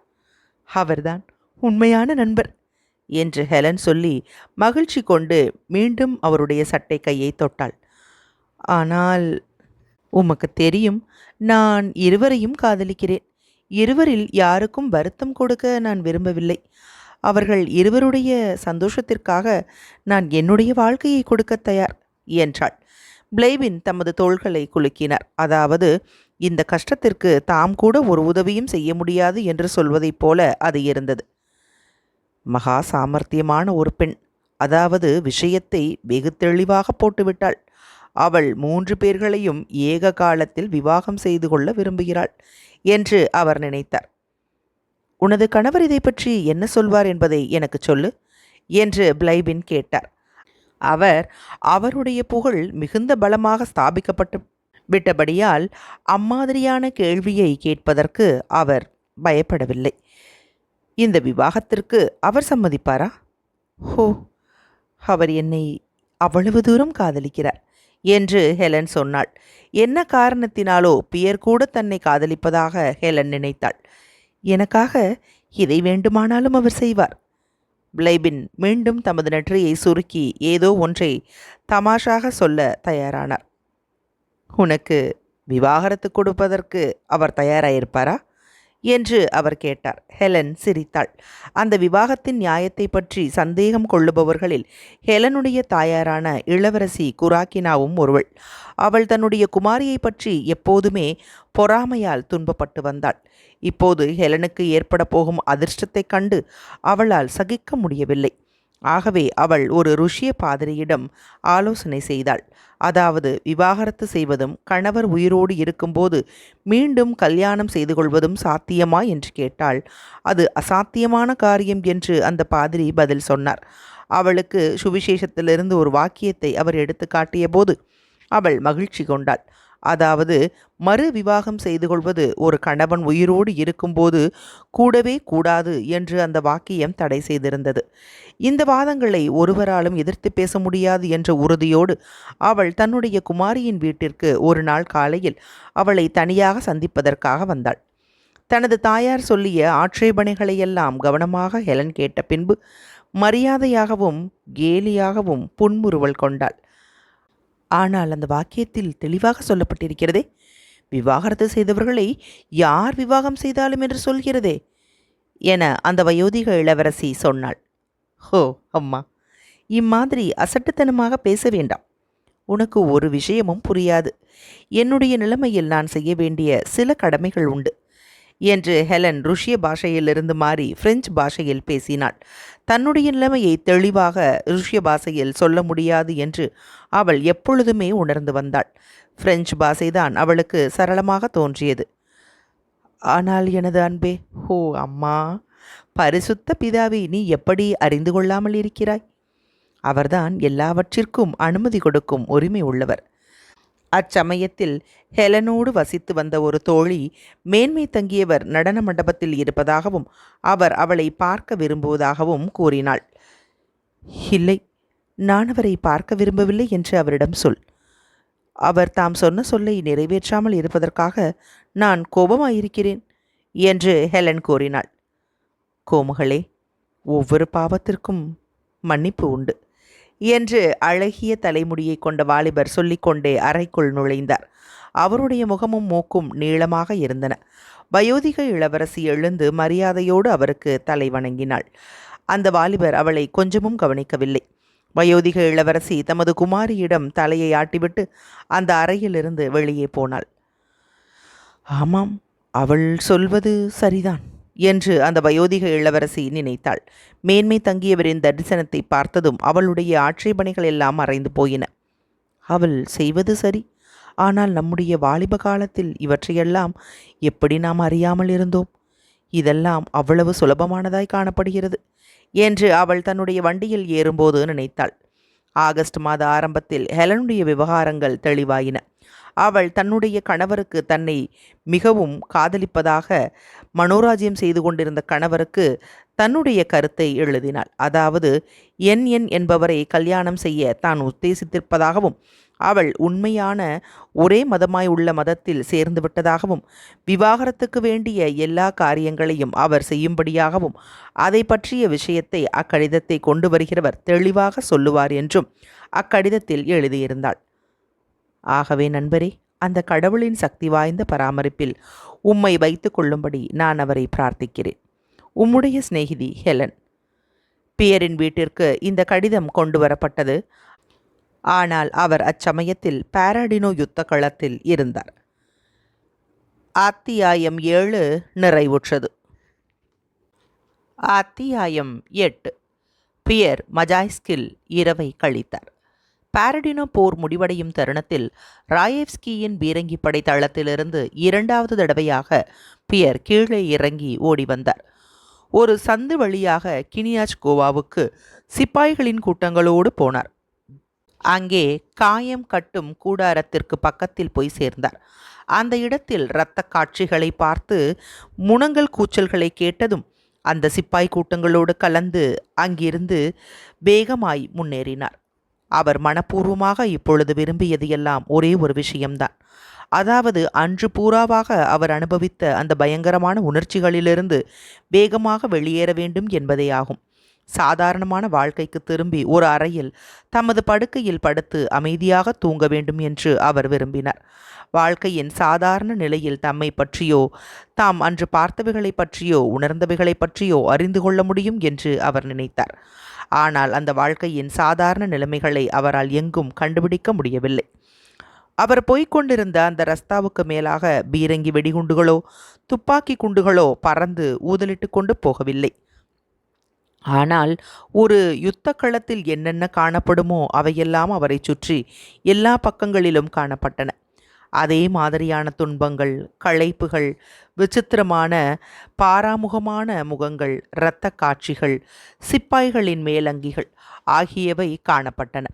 அவர்தான் உண்மையான நண்பர் என்று ஹெலன் சொல்லி மகிழ்ச்சி கொண்டு மீண்டும் அவருடைய சட்டை கையை தொட்டாள். ஆனால் உமக்கு தெரியும், நான் இருவரையும் காதலிக்கிறேன். இருவரில் யாருக்கும் வருத்தம் கொடுக்க நான் விரும்பவில்லை. அவர்கள் இருவருடைய சந்தோஷத்திற்காக நான் என்னுடைய வாழ்க்கையை கொடுக்க தயார் என்றாள். பிளைபின் தமது தோள்களை குலுக்கினார். அதாவது, இந்த கஷ்டத்திற்கு தாம் கூட ஒரு உதவியும் செய்ய முடியாது என்று சொல்வதைப் போல அது இருந்தது. மகா சாமர்த்தியமான ஒரு பெண். அதாவது விஷயத்தை வெகு தெளிவாக போட்டுவிட்டாள். அவள் 3 பேர்களையும் ஏக காலத்தில் விவாகம் செய்து கொள்ள விரும்புகிறாள் என்று அவர் நினைத்தார். உனது கணவர் இதை பற்றி என்ன சொல்வார் என்பதை எனக்கு சொல்லு என்று பிளைபின் கேட்டார். அவருடைய புகழ் மிகுந்த பலமாக ஸ்தாபிக்கப்பட்டு விட்டபடியால் அம்மாதிரியான கேள்வியை கேட்பதற்கு அவர் பயப்படவில்லை. இந்த விவாகத்திற்கு அவர் சம்மதிப்பாரா? ஹோ, அவர் என்னை அவ்வளவு தூரம் காதலிக்கிறார் என்று ஹெலன் சொன்னாள். என்ன காரணத்தினாலோ பியர் கூட தன்னை காதலிப்பதாக ஹெலன் நினைத்தாள். எனக்காக எதை வேண்டுமானாலும் அவர் செய்வார். பிளைபின் மீண்டும் தமது நெற்றியை சுருக்கி ஏதோ ஒன்றை தமாஷாக சொல்ல தயாரானார். உனக்கு விவாகரத்து கொடுப்பதற்கு அவர் தயாராயிருப்பாரா என்று அவர் கேட்டார். ஹெலன் சிரித்தாள். அந்த விவாகத்தின் நியாயத்தை பற்றி சந்தேகம் கொள்ளுபவர்களில் ஹெலனுடைய தாயாரான இளவரசி குராக்கினாவும் ஒருவள். அவள் தன்னுடைய குமாரியை பற்றி எப்போதுமே பொறாமையால் துன்பப்பட்டு வந்தாள். இப்போது ஹெலனுக்கு ஏற்பட போகும் அதிர்ஷ்டத்தைக் கண்டு அவளால் சகிக்க முடியவில்லை. ஆகவே அவள் ஒரு ருஷ்ய பாதிரியிடம் ஆலோசனை செய்தாள். அதாவது, விவாகரத்து செய்வதும் கணவர் உயிரோடு இருக்கும்போது மீண்டும் கல்யாணம் செய்து கொள்வதும் சாத்தியமா என்று கேட்டாள். அது அசாத்தியமான காரியம் என்று அந்த பாதிரி பதில் சொன்னார். அவளுக்கு சுவிசேஷத்திலிருந்து ஒரு வாக்கியத்தை அவர் எடுத்து காட்டிய போது அவள் மகிழ்ச்சி கொண்டாள். அதாவது, மறு விவாகம் செய்து கொள்வது ஒரு கணவன் உயிரோடு இருக்கும்போது கூடவே கூடாது என்று அந்த வாக்கியம் தடை செய்திருந்தது. இந்த வாதங்களை ஒருவராலும் எதிர்த்து பேச முடியாது என்ற உறுதியோடு அவள் தன்னுடைய குமாரியின் வீட்டிற்கு ஒரு நாள் காலையில் அவளை தனியாக சந்திப்பதற்காக வந்தாள். தனது தாயார் சொல்லிய ஆட்சேபனைகளையெல்லாம் கவனமாக ஹெலன் கேட்ட பின்பு மரியாதையாகவும் கேலியாகவும் புன்முறுவல் கொண்டாள். ஆனால் அந்த வாக்கியத்தில் தெளிவாக சொல்லப்பட்டிருக்கிறதே, விவாகரத்து செய்தவர்களை யார் விவாகம் செய்தாலும் என்று சொல்கிறதே என அந்த வயோதிக இளவரசி சொன்னாள். ஹோ அம்மா, இம்மாதிரி அசட்டுத்தனமாக பேச வேண்டாம். உனக்கு ஒரு விஷயமும் புரியாது. என்னுடைய நிலைமையில் நான் செய்ய வேண்டிய சில கடமைகள் உண்டு என்று ஹெலன் ருஷ்ய பாஷையிலிருந்து மாறி பிரெஞ்சு பாஷையில் பேசினாள். தன்னுடைய நிலைமையை தெளிவாக ருஷ்ய பாஷையில் சொல்ல முடியாது என்று அவள் எப்பொழுதுமே உணர்ந்து வந்தாள். பிரெஞ்சு பாஷைதான் அவளுக்கு சரளமாக தோன்றியது. ஆனால் எனது அன்பே, ஓ அம்மா, பரிசுத்த பிதாவை நீ எப்படி அறிந்து கொள்ளாமல் இருக்கிறாய்? அவர்தான் எல்லாவற்றிற்கும் அனுமதி கொடுக்கும் உரிமை உள்ளவர். அச்சமயத்தில் ஹெலனோடு வசித்து வந்த ஒரு தோழி மேன்மை தங்கியவர் நடன மண்டபத்தில் இருப்பதாகவும் அவர் அவளை பார்க்க விரும்புவதாகவும் கூறினாள். இல்லை, நான் அவரை பார்க்க விரும்பவில்லை என்று அவரிடம் சொல். அவர் தாம் சொன்ன சொல்லை நிறைவேற்றாமல் இருப்பதற்காக நான் கோபமாயிருக்கிறேன் என்று ஹெலன் கூறினாள். கோமகளே, ஒவ்வொரு பாவத்திற்கும் மன்னிப்பு உண்டு என்று அழகிய தலைமுடியை கொண்ட வாலிபர் சொல்லிக்கொண்டே அறைக்குள் நுழைந்தார். அவருடைய முகமும் மூக்கும் நீளமாக இருந்தன. வயோதிக இளவரசி எழுந்து மரியாதையோடு அவருக்கு தலை வணங்கினாள். அந்த வாலிபர் அவளை கொஞ்சமும் கவனிக்கவில்லை. வயோதிக இளவரசி தமது குமாரியிடம் தலையை ஆட்டிவிட்டு அந்த அறையிலிருந்து வெளியே போனாள். ஆமாம், அவள் சொல்வது சரிதான் என்று அந்த வயோதிக இளவரசி நினைத்தாள். மேன்மை தங்கியவரின் தரிசனத்தை பார்த்ததும் அவளுடைய ஆட்சேபனைகள் எல்லாம் மறைந்து போயின. அவள் செய்வது சரி. ஆனால் நம்முடைய வாலிப காலத்தில் இவற்றையெல்லாம் எப்படி நாம் அறியாமல் இருந்தோம்? இதெல்லாம் அவ்வளவு சுலபமானதாய் காணப்படுகிறது என்று அவள் தன்னுடைய வண்டியில் ஏறும்போது நினைத்தாள். ஆகஸ்ட் மாத ஆரம்பத்தில் ஹெலனுடைய விவகாரங்கள் தெளிவாயின. அவள் தன்னுடைய கணவருக்கு தன்னை மிகவும் காதலிப்பதாக மனோராஜ்யம் செய்து கொண்டிருந்த கணவருக்கு தன்னுடைய கருத்தை எழுதினாள். அதாவது என் என்பவரை கல்யாணம் செய்ய தான் உத்தேசித்திருப்பதாகவும், அவள் உண்மையான ஒரே மதமாய் உள்ள மதத்தில் சேர்ந்து விட்டதாகவும், விவாகரத்துக்கு வேண்டிய எல்லா காரியங்களையும் அவர் செய்யும்படியாகவும், அதை பற்றிய விஷயத்தை அக்கடிதத்தை கொண்டு வருகிறவர் தெளிவாக சொல்லுவார் என்றும் அக்கடிதத்தில் எழுதியிருந்தாள். ஆகவே நண்பரே, அந்த கடவுளின் சக்தி வாய்ந்த பராமரிப்பில் உம்மை வைத்து கொள்ளும்படி நான் அவரை பிரார்த்திக்கிறேன். உம்முடைய சிநேகிதி ஹெலன். பியரின் வீட்டிற்கு இந்த கடிதம் கொண்டு வரப்பட்டது. ஆனால் அவர் அச்சமயத்தில் பாராடினோ யுத்த களத்தில் இருந்தார். அத்தியாயம் 7 நிறைவுற்றது. அத்தியாயம் 8. பியர் மஜாய்ஸ்கில் இரவை கழித்தார். பாரடினோ போர் முடிவடையும் தருணத்தில் ராயேவ்ஸ்கியின் பீரங்கி படை தளத்திலிருந்து 2வது தடவையாக பியர் கீழே இறங்கி ஓடி வந்தார். ஒரு சந்து வழியாக கினியாச்கோவாவுக்கு சிப்பாய்களின் கூட்டங்களோடு போனார். அங்கே காயம் கட்டும் கூடாரத்திற்கு பக்கத்தில் போய் சேர்ந்தார். அந்த இடத்தில் இரத்த காட்சிகளை பார்த்து முனங்கல் கூச்சல்களை கேட்டதும் அந்த சிப்பாய் கூட்டங்களோடு கலந்து அங்கிருந்து வேகமாய் முன்னேறினார். அவர் மனப்பூர்வமாக இப்பொழுது விரும்பியது எல்லாம் ஒரே ஒரு விஷயம்தான். அதாவது அன்று பூராவாக அவர் அனுபவித்த அந்த பயங்கரமான உணர்ச்சிகளிலிருந்து வேகமாக வெளியேற வேண்டும் என்பதே ஆகும். சாதாரணமான வாழ்க்கைக்கு திரும்பி ஒரு அறையில் தமது படுக்கையில் படுத்து அமைதியாக தூங்க வேண்டும் என்று அவர் விரும்பினார். வாழ்க்கையின் சாதாரண நிலையில் தம்மை பற்றியோ, தாம் அன்று பார்த்தவைகளை பற்றியோ, உணர்ந்தவைகளை பற்றியோ அறிந்து கொள்ள முடியும் என்று அவர் நினைத்தார். ஆனால் அந்த வாழ்க்கையின் சாதாரண நிலைமைகளை அவரால் எங்கும் கண்டுபிடிக்க முடியவில்லை. அவர் போய்கொண்டிருந்த அந்த ரஸ்தாவுக்கு மேலாக பீரங்கி வெடிகுண்டுகளோ துப்பாக்கி குண்டுகளோ பறந்து ஊதலிட்டு கொண்டு போகவில்லை. ஆனால் ஒரு யுத்த களத்தில் என்னென்ன காணப்படுமோ அவையெல்லாம் அவரை சுற்றி எல்லா பக்கங்களிலும் காணப்பட்டன. அதே மாதிரியான துன்பங்கள், களைப்புகள், விசித்திரமான பாராமுகமான முகங்கள், இரத்த காட்சிகள், சிப்பாய்களின் மேலங்கிகள் ஆகியவை காணப்பட்டன.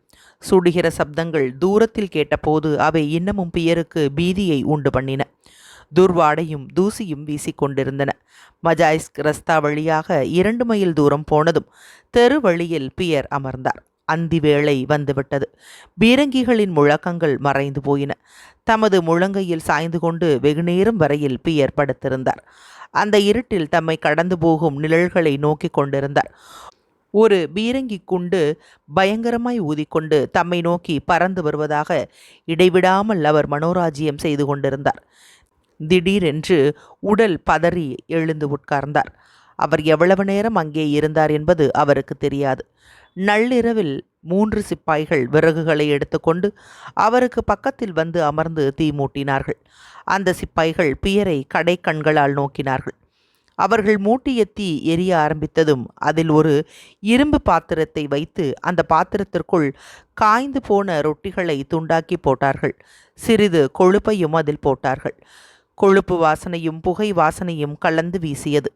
சுடுகிற சப்தங்கள் தூரத்தில் கேட்டபோது அவை இன்னமும் பியருக்கு பீதியை உண்டு பண்ணின. துர்வாடையும் தூசியும் வீசிக்கொண்டிருந்தன. மஜாய்ஸ்க் ரஸ்தா வழியாக 2 மைல் தூரம் போனதும் தெரு வழியில் பியர் அமர்ந்தார். அந்தி வேளை வந்துவிட்டது. பீரங்கிகளின் முழக்கங்கள் மறைந்து போயின. தமது முழங்கையில் சாய்ந்து கொண்டு வெகுநேரம் வரையில் பியர் படுத்திருந்தார். அந்த இருட்டில் தம்மை கடந்து போகும் நிழல்களை நோக்கி கொண்டிருந்தார். ஒரு பீரங்கி குண்டு பயங்கரமாய் ஊதிக்கொண்டு தம்மை நோக்கி பறந்து வருவதாக இடைவிடாமல் அவர் மனோராஜ்யம் செய்து கொண்டிருந்தார். திடீரென்று உடல் பதறி எழுந்து உட்கார்ந்தார். அவர் எவ்வளவு நேரம் அங்கே இருந்தார் என்பது அவருக்கு தெரியாது. நள்ளிரவில் 3 சிப்பாய்கள் விறகுகளை எடுத்துக்கொண்டு அவருக்கு பக்கத்தில் வந்து அமர்ந்து தீ மூட்டினார்கள். அந்த சிப்பாய்கள் பியரை கடை கண்களால் நோக்கினார்கள். அவர்கள் மூட்டிய தீ எரிய ஆரம்பித்ததும் அதில் ஒரு இரும்பு பாத்திரத்தை வைத்து அந்த பாத்திரத்திற்குள் காய்ந்து போன ரொட்டிகளை துண்டாக்கி போட்டார்கள். சிறிது கொழுப்பையும் அதில் போட்டார்கள். கொழுப்பு வாசனையும் புகை வாசனையும் கலந்து வீசியது.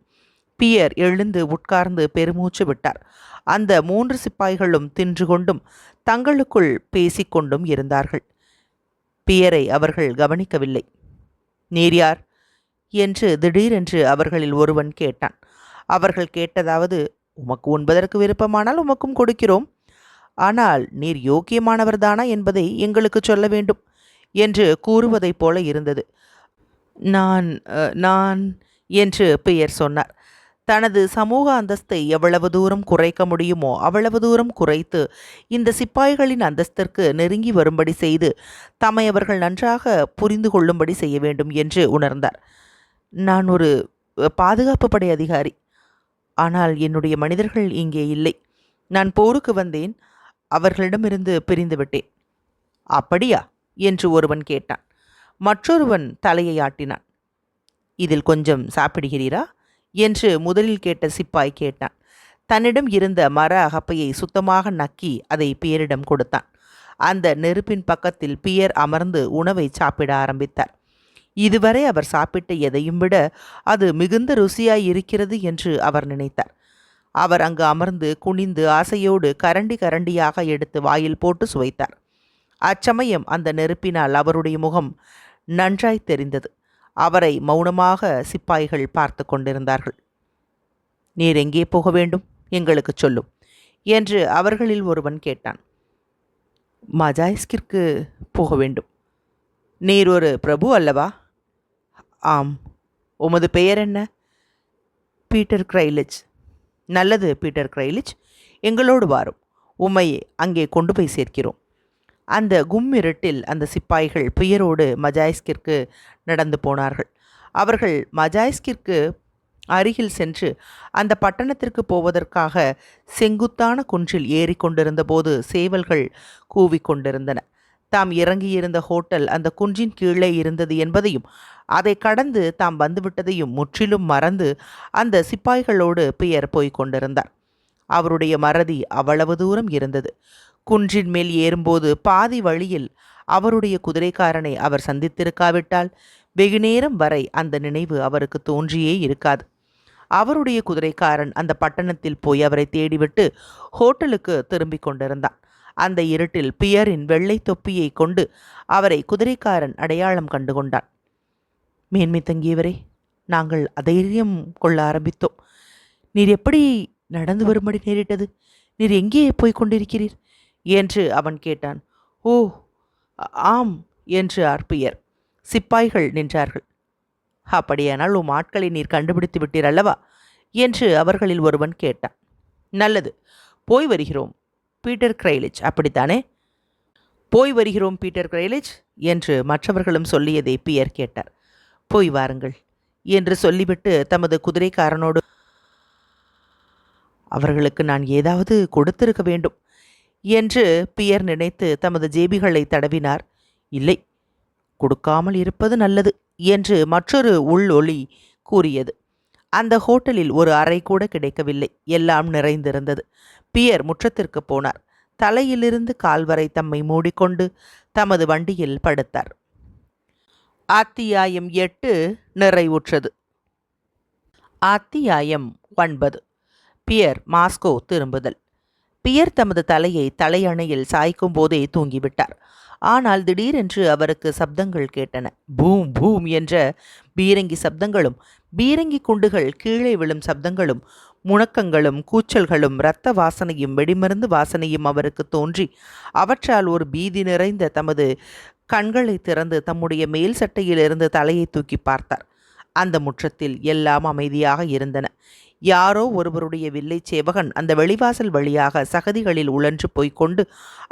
பியர் எழுந்து உட்கார்ந்து பெருமூச்சு விட்டார். அந்த 3 சிப்பாய்களும் தின்று கொண்டும் தங்களுக்குள் பேசிக்கொண்டும் இருந்தார்கள். பியரை அவர்கள் கவனிக்கவில்லை. "நீர் யார்?" என்று திடீரென்று அவர்களில் ஒருவன் கேட்டான். அவர்கள் கேட்டதாவது, "உமக்கு உண்பதற்கு விருப்பமானால் உமக்கும் கொடுக்கிறோம். ஆனால் நீர் யோக்கியமானவர்தானா என்பதை எங்களுக்கு சொல்ல வேண்டும்" என்று கூறுவதைப் போல இருந்தது. நான் என்று பியர் சொன்னார். தனது சமூக அந்தஸ்தை எவ்வளவு தூரம் குறைக்க முடியுமோ அவ்வளவு தூரம் குறைத்து இந்த சிப்பாய்களின் அந்தஸ்திற்கு நெருங்கி வரும்படி செய்து தம்மை அவர்கள் நன்றாக புரிந்து கொள்ளும்படி செய்ய வேண்டும் என்று உணர்ந்தார். "நான் ஒரு பாதுகாப்பு படை அதிகாரி. ஆனால் என்னுடைய மனிதர்கள் இங்கே இல்லை. நான் போருக்கு வந்தேன். அவர்களிடமிருந்து பிரிந்து விட்டேன்." "அப்படியா?" என்று ஒருவன் கேட்டான். மற்றொருவன் தலையை ஆட்டினான். "இதில் கொஞ்சம் சாப்பிடுகிறீரா?" என்று முதலில் கேட்ட சிப்பாய் கேட்டான். தன்னிடம் இருந்த மர அகப்பையை சுத்தமாக நக்கி அதை பியரிடம் கொடுத்தான். அந்த நெருப்பின் பக்கத்தில் பியர் அமர்ந்து உணவை சாப்பிட ஆரம்பித்தார். இதுவரை அவர் சாப்பிட்ட எதையும் விட அது மிகுந்த ருசியாய் இருக்கிறது என்று அவர் நினைத்தார். அவர் அங்கு அமர்ந்து குனிந்து ஆசையோடு கரண்டி கரண்டியாக எடுத்து வாயில் போட்டு சுவைத்தார். அச்சமயம் அந்த நெருப்பினால் அவருடைய முகம் நன்றாய் தெரிந்தது. அவரை மௌனமாக சிப்பாய்கள் பார்த்து கொண்டிருந்தார்கள். நீர் எங்கே போக வேண்டும், எங்களுக்கு சொல்லும் என்று அவர்களில் ஒருவன் கேட்டான். மஜாய்ஸ்கிற்கு போக வேண்டும். நீர் ஒரு பிரபு அல்லவா? ஆம். உமது பெயர் என்ன? பீட்டர் கிரைலிச். நல்லது பீட்டர் கிரைலிச், எங்களோடு வாரும். உம்மை அங்கே கொண்டு போய் சேர்க்கிறோம். அந்த கும்மிருட்டில் அந்த சிப்பாய்கள் பியரோடு மஜாய்ஸ்கிற்கு நடந்து போனார்கள். அவர்கள் மஜாய்ஸ்கிற்கு அருகில் சென்று அந்த பட்டணத்திற்கு போவதற்காக செங்குத்தான குன்றில் ஏறிக்கொண்டிருந்த போது சேவல்கள் கூவிக்கொண்டிருந்தன. தாம் இறங்கியிருந்த ஹோட்டல் அந்த குன்றின் கீழே இருந்தது என்பதையும் அதை கடந்து தாம் வந்துவிட்டதையும் முற்றிலும் மறந்து அந்த சிப்பாய்களோடு பியர் போய்க் கொண்டிருந்தார். அவருடைய மறதி அவ்வளவு தூரம் இருந்தது. குன்றின் மேல் ஏறும்போது பாதி வழியில் அவருடைய குதிரைக்காரனை அவர் சந்தித்திருக்காவிட்டால் வெகுநேரம் வரை அந்த நினைவு அவருக்கு தோன்றியே இருக்காது. அவருடைய குதிரைக்காரன் அந்த பட்டணத்தில் போய் அவரை தேடிவிட்டு ஹோட்டலுக்கு திரும்பிக் கொண்டிருந்தான். அந்த இருட்டில் பியரின் வெள்ளை தொப்பியை கொண்டு அவரை குதிரைக்காரன் அடையாளம் கண்டுகொண்டான். மேன்மை தங்கியவரே, நாங்கள் அதைரியம் கொள்ள ஆரம்பித்தோம். நீர் எப்படி நடந்து வரும்படி நேரிட்டது? நீர் எங்கே போய்க் கொண்டிருக்கிறீர் என்று அவன் கேட்டான். ஓ ஆம் என்று பியர். சிப்பாய்கள் நின்றார்கள். அப்படியானால் உம் ஆட்களை நீர் கண்டுபிடித்து விட்டீர் அல்லவா என்று அவர்களில் ஒருவன் கேட்டான். நல்லது, போய் வருகிறோம் பீட்டர் கிரைலிச், அப்படித்தானே? போய் வருகிறோம் பீட்டர் கிரைலிச் என்று மற்றவர்களும் சொல்லியதை பியர் கேட்டார். போய் வாருங்கள் என்று சொல்லிவிட்டு தமது குதிரைக்காரனோடு, அவர்களுக்கு நான் ஏதாவது கொடுத்திருக்க வேண்டும் என்று பியர் நினைத்து தமது ஜேபிகளை தடவினார். இல்லை, கொடுக்காமல் இருப்பது நல்லது என்று மற்றொரு உள்ளொளி கூறியது. அந்த ஹோட்டலில் ஒரு அறை கூட கிடைக்கவில்லை. எல்லாம் நிறைந்திருந்தது. பியர் முற்றத்திற்கு போனார். தலையிலிருந்து கால்வரை தம்மை மூடிக்கொண்டு தமது வண்டியில் படுத்தார். அத்தியாயம் 8 நிறைவுற்றது. அத்தியாயம் 9. பியர் மாஸ்கோ திரும்புதல். பியர் தமது தலையை தலையணையில் சாய்க்கும் போதே தூங்கிவிட்டார். ஆனால் திடீரென்று அவருக்கு சப்தங்கள் கேட்டன. பூம் பூம் என்ற பீரங்கி சப்தங்களும் பீரங்கி குண்டுகள் கீழே விழும் சப்தங்களும் முழக்கங்களும் கூச்சல்களும் இரத்த வாசனையும் வெடிமருந்து வாசனையும் அவருக்கு தோன்றி அவற்றால் ஒரு பீதி நிறைந்த தமது கண்களை திறந்து தம்முடைய மேல் சட்டையிலிருந்து தலையை தூக்கி பார்த்தார். அந்த முற்றத்தில் எல்லாம் அமைதியாக இருந்தன. யாரோ ஒருவருடைய வில்லை சேவகன் அந்த வெளிவாசல் வழியாக சகதிகளில் உழன்று போய்கொண்டு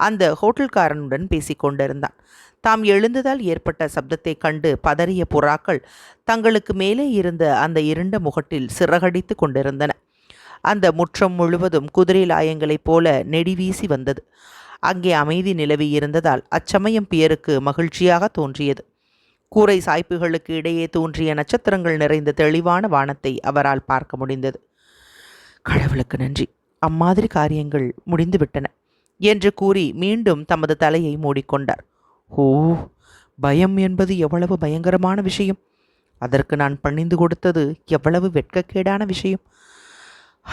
அந்த ஹோட்டல்காரனுடன் பேசிக்கொண்டிருந்தான். தாம் எழுந்ததால் ஏற்பட்ட சப்தத்தை கண்டு பதறிய புறாக்கள் தங்களுக்கு மேலே இருந்த அந்த இருண்ட முகட்டில் சிறகடித்து கொண்டிருந்தன. அந்த முற்றம் முழுவதும் குதிரை லாயங்களைப் போல நெடி வீசி வந்தது. அங்கே அமைதி நிலவி இருந்ததால் அச்சமயம் பியருக்கு மகிழ்ச்சியாக தோன்றியது. கூரை சாய்ப்புகளுக்கு இடையே தோன்றிய நட்சத்திரங்கள் நிறைந்த தெளிவான வானத்தை அவரால் பார்க்க முடிந்தது. கடவுளுக்கு நன்றி, அம்மாதிரி காரியங்கள் முடிந்துவிட்டன என்று கூறி மீண்டும் தமது தலையை மூடிக்கொண்டார். ஓ, பயம் என்பது எவ்வளவு பயங்கரமான விஷயம்! அதற்கு நான் பணிந்து கொடுத்தது எவ்வளவு வெட்கக்கேடான விஷயம்!